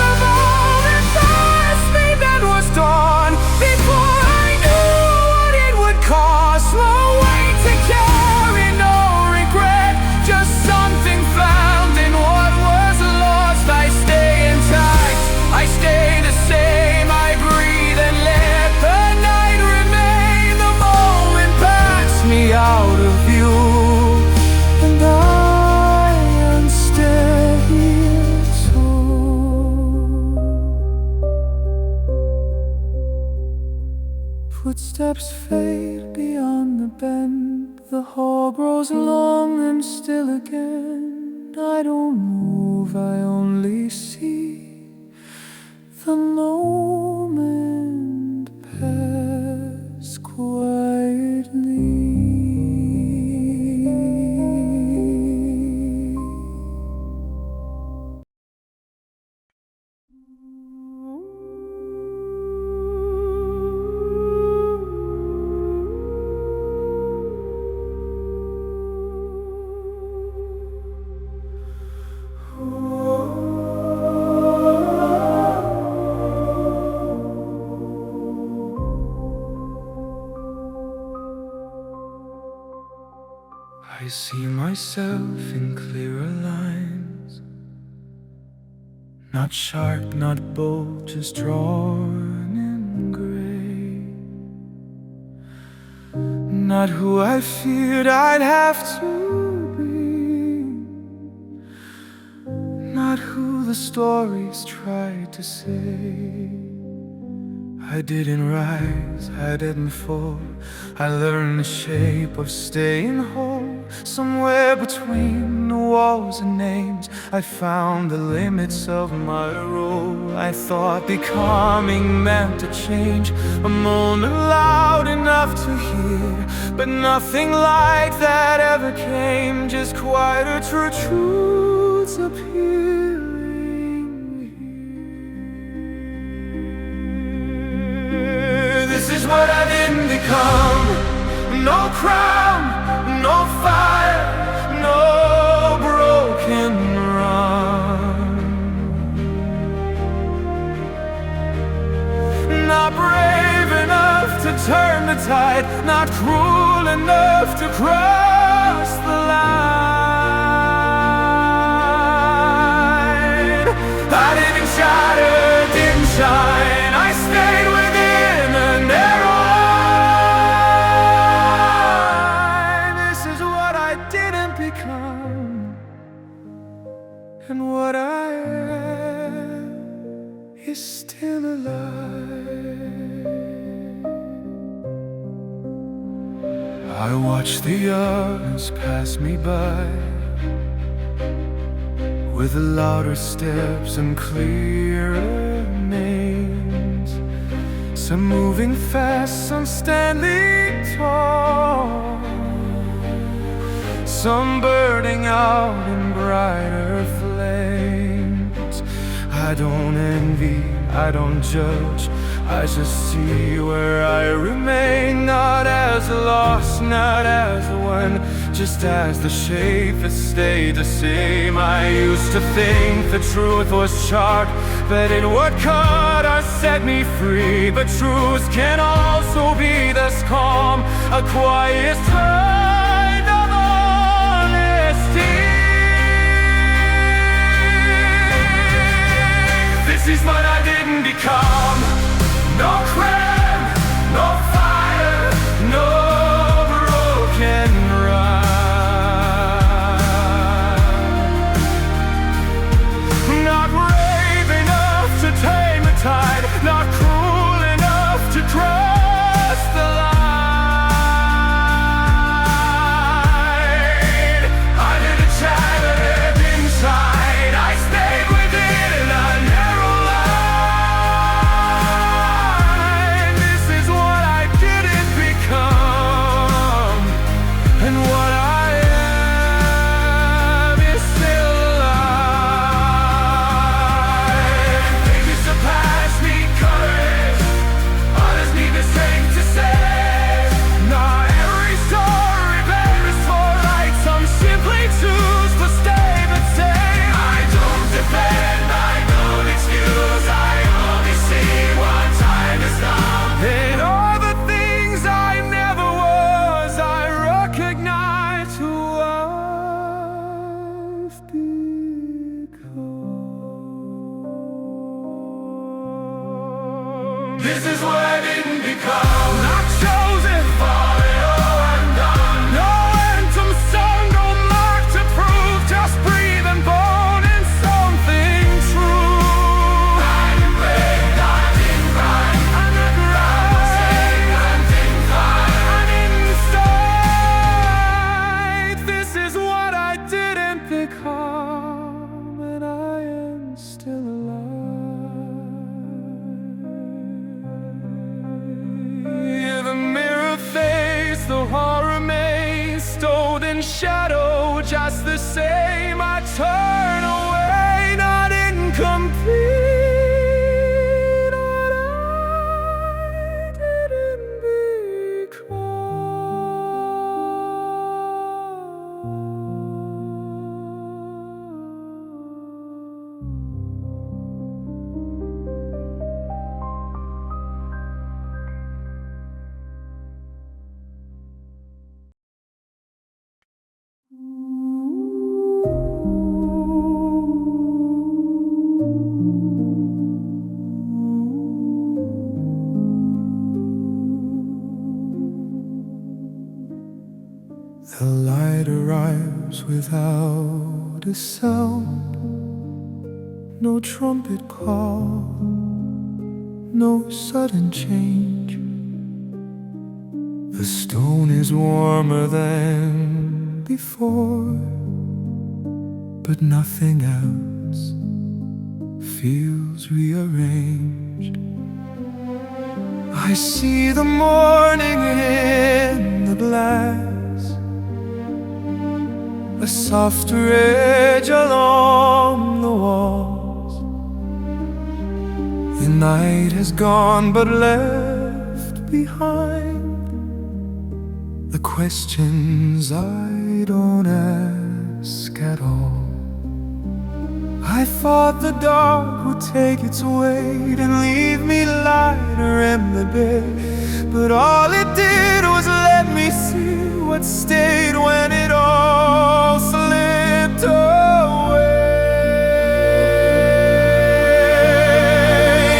The moment passed me, then was dawn, before I knew what it would cost. No weight to carry, no regret, just something found in what was lost. I stay intact, I stay the same, I breathe and let the night remain. The moment passed me out of view, and I am still here too. Footsteps fade beyond the bend, the hall grows long and still again. I don't move, I only see the moment pass quietly. I see myself in clearer lines, not sharp, not bold, just drawn in gray. Not who I feared I'd have to be, not who the stories tried to say. I didn't rise, I didn't fall, I learned the shape of staying whole. Somewhere between the walls and names, I found the limits of my role. I thought becoming meant to change, a moment loud enough to hear, but nothing like that ever came. Just quieter truths appearing here. This is what I didn't become. No crown, no fire, no broken run. Not brave enough to turn the tide, not cruel enough to cross the line. I didn't shatter, didn't shine, I stayed within a narrow. And what I am is still alive. I watch the others pass me by with louder steps and clearer names. Some moving fast, some standing tall, some burning out in brighter flames. I don't envy, I don't judge, I just see where I remain. Not as lost, not as one, just as the shape has stayed the same. I used to think the truth was sharp, but it would cut or set me free. But truth can also be this calm, a quiet tide of honesty. This is what I didn't become. No crown, no fire, no broken run. Not brave enough to tame the tide, not cruel enough to cross the line. I didn't shatter it inside, I stayed within a narrow line. This is what I didn't become, and what I am is still alive. Maybe surpass me courage, others need the strength to say. Not every story bears for light, some simply choose to stay the same. I don't defend, I don't excuse, I only see what time has done. And all the things I never was, I recognize who I've become. This is what I didn't become. Not chosen, fallen, oh, I'm done. No anthem sung, no mark to prove, just breathe and bone in something true. I didn't break, I didn't cry, I didn't rise, I didn't climb, I didn't stay. This is what I didn't become, and I am still alive. The mirror fades, the horror remains, stowed in shadow just the same. I turn away, not incomplete, what I didn't The light arrives without a sound, no trumpet call, no sudden change. The stone is warmer than before, but nothing else feels rearranged. I see the morning in the glass, a softer edge along the walls. The night has gone but left behind the questions I don't ask at all. I thought the dark would take its weight and leave me lighter in the bed, but all it did was let me see what stayed when it all slipped away.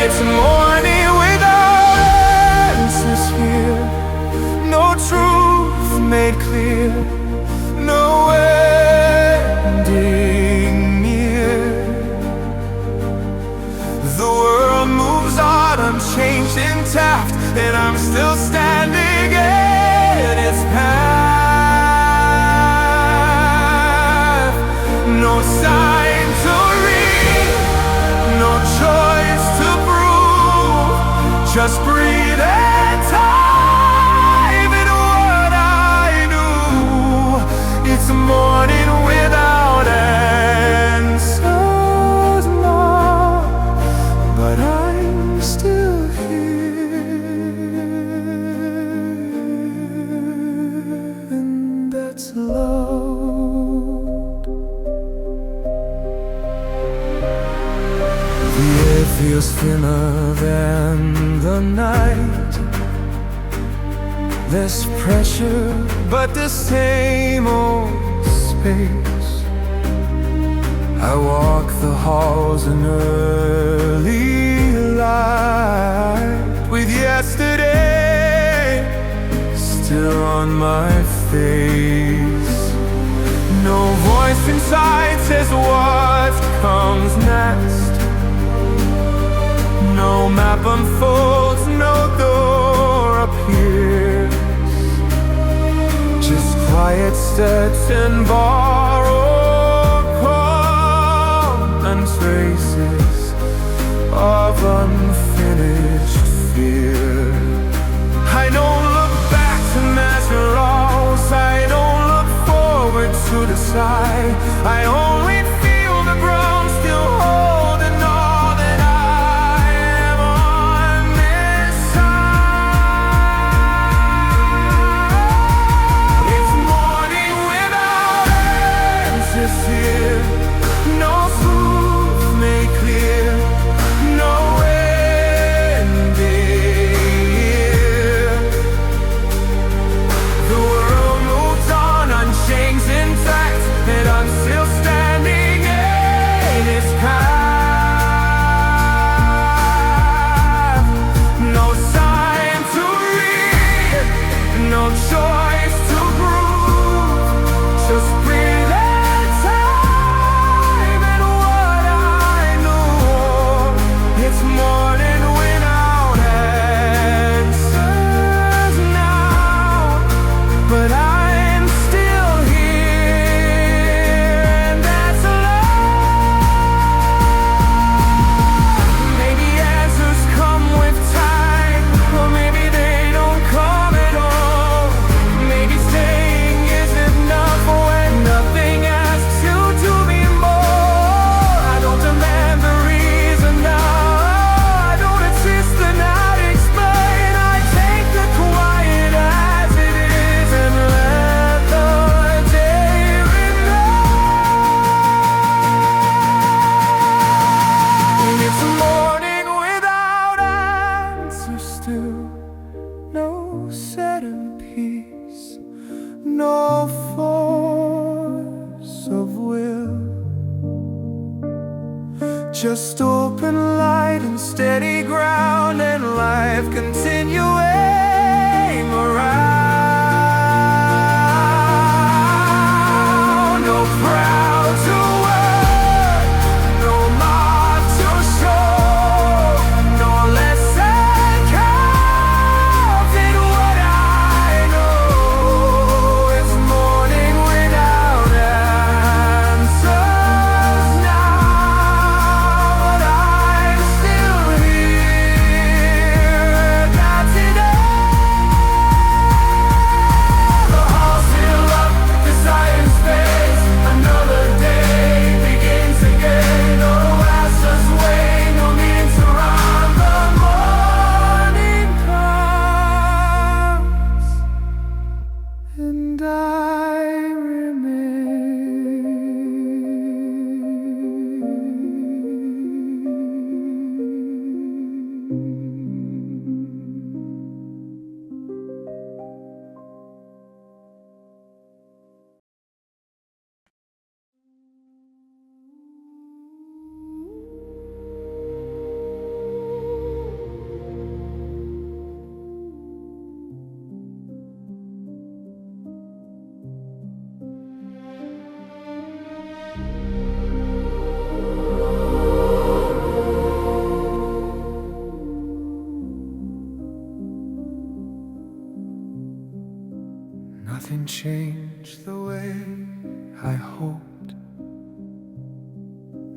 It's morning without answers here, no truth made clear, no ending near. The world moves on, unchanged, intact, and I'm still standing in its path. No sign to read, no choice to prove, just breathe and time in what I knew. It's morning without answers now, but I'm still here, and that's loud. The air feels thinner than the night, less pressure, but the same old space. I walk the halls in early light, with yesterday still on my face. No voice inside says what comes next. No map unfolds, no door appears, just quiet steps and borrowed calm and traces of unfinished fear. I don't look back to measure alls, I don't look forward to decide. I only feel the ground still holding all that I am on this side. It's morning without answers here, no truth made clear, no ending. The world moves on, unchanged, intact, and I'm still standing in its path. No sign to read, no choice to prove, just breathe and time and what I knew. It's morning without answers now, but I'm still here, and that's love. Maybe answers come with time, or maybe they don't come at all. Maybe staying isn't enough when nothing asks you to be more. I don't demand the reason now, I don't insist and not explain. I take the quiet as it is and let the day remain. It's morning without answers still, no sudden peace, no force of will, just open light and steady ground, and life continuing around. No proud to work, no mark to show, no lesson carved in what I know. It's morning without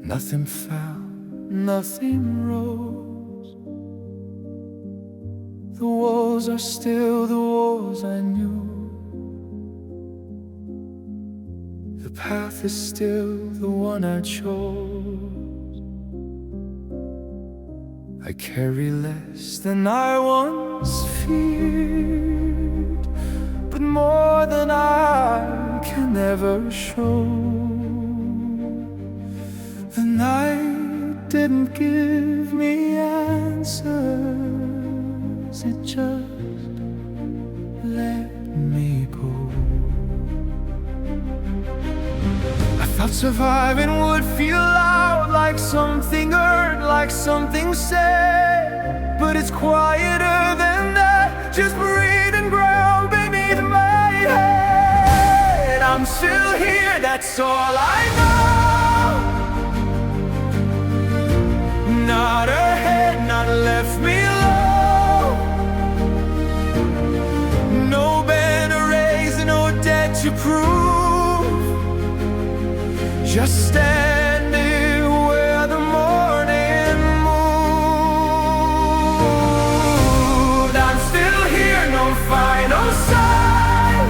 Nothing fell, nothing rose. The walls are still the walls I knew. The path is still the one I chose. I carry less than I once feared, but more than I can ever show. The night didn't give me answers, it just let me go. I thought surviving would feel loud, like something earned, like something said. But it's quieter than that, just breathing ground beneath my head. I'm still here, that's all I know. Not ahead, not left me low. No banner raised, no debt to prove. Just standing where the morning moved. I'm still here, no final sign,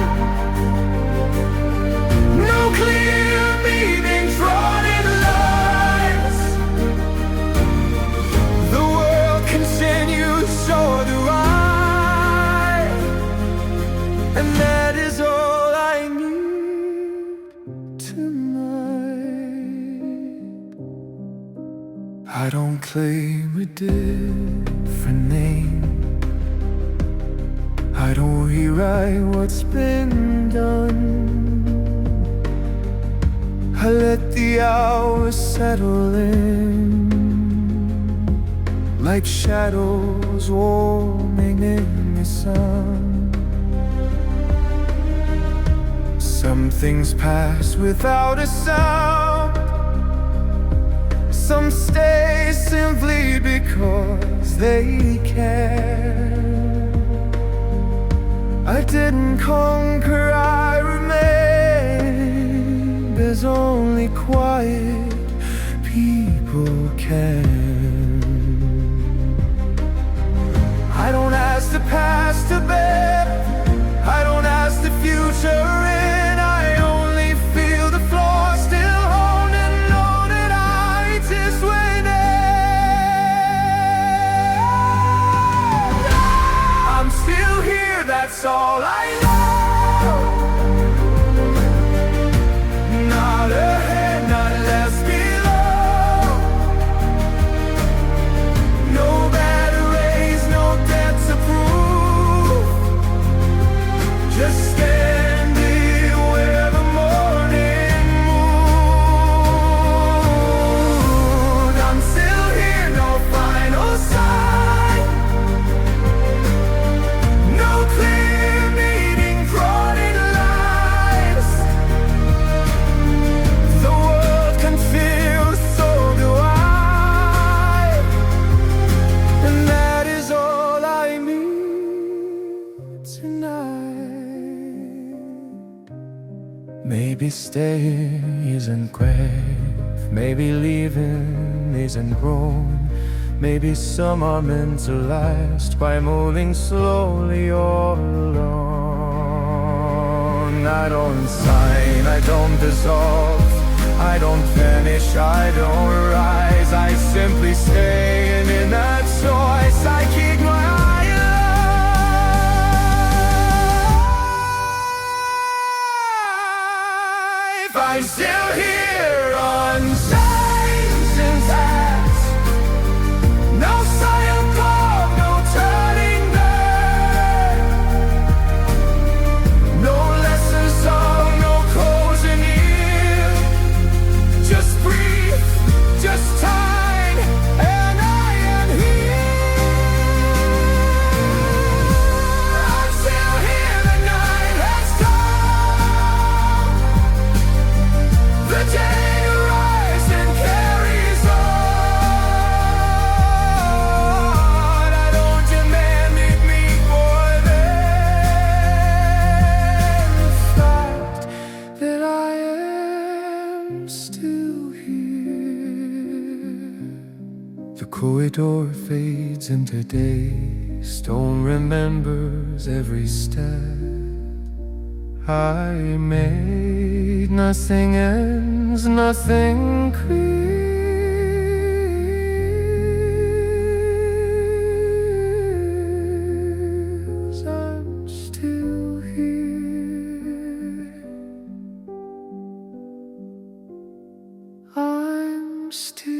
no clear meaning drawn in lines. The world continues, so do I, and that is all I need tonight. I don't claim a different name, I don't rewrite what's been done. I let the hours settle in, like shadows warming in the sun. Some things pass without a sound, some stay simply because they care. I didn't conquer, I remain. There's only quiet people can. I don't ask the past to bed, I don't ask the future in. I only feel the floor still hold and know that I just went in. I'm still here, that's all I know. Not ahead, not left below. No better raised, no debt to prove. Just standing where the morning moved. I'm still here, no final sign, no clear meaning drawn in lines. The world confused, so do I, and that is all I need tonight. Maybe staying isn't grave, maybe leaving isn't wrong. Maybe some are meant to last by moving slowly all along. I don't sign, I don't dissolve, I don't vanish, I don't rise. I simply stay, and in that choice I keep my eye alive. I'm still here on signs intact. No sign of calm, no turning back. No lessons sung, no closing in. Just breathe, just time, and I am here. I'm still here, the night has come. The day arrives and carries on. I don't demand it mean more than the fact that I am still here. corridor fades into day. Stone remembers every step I made. Nothing ends, nothing clears. I'm still here. I'm still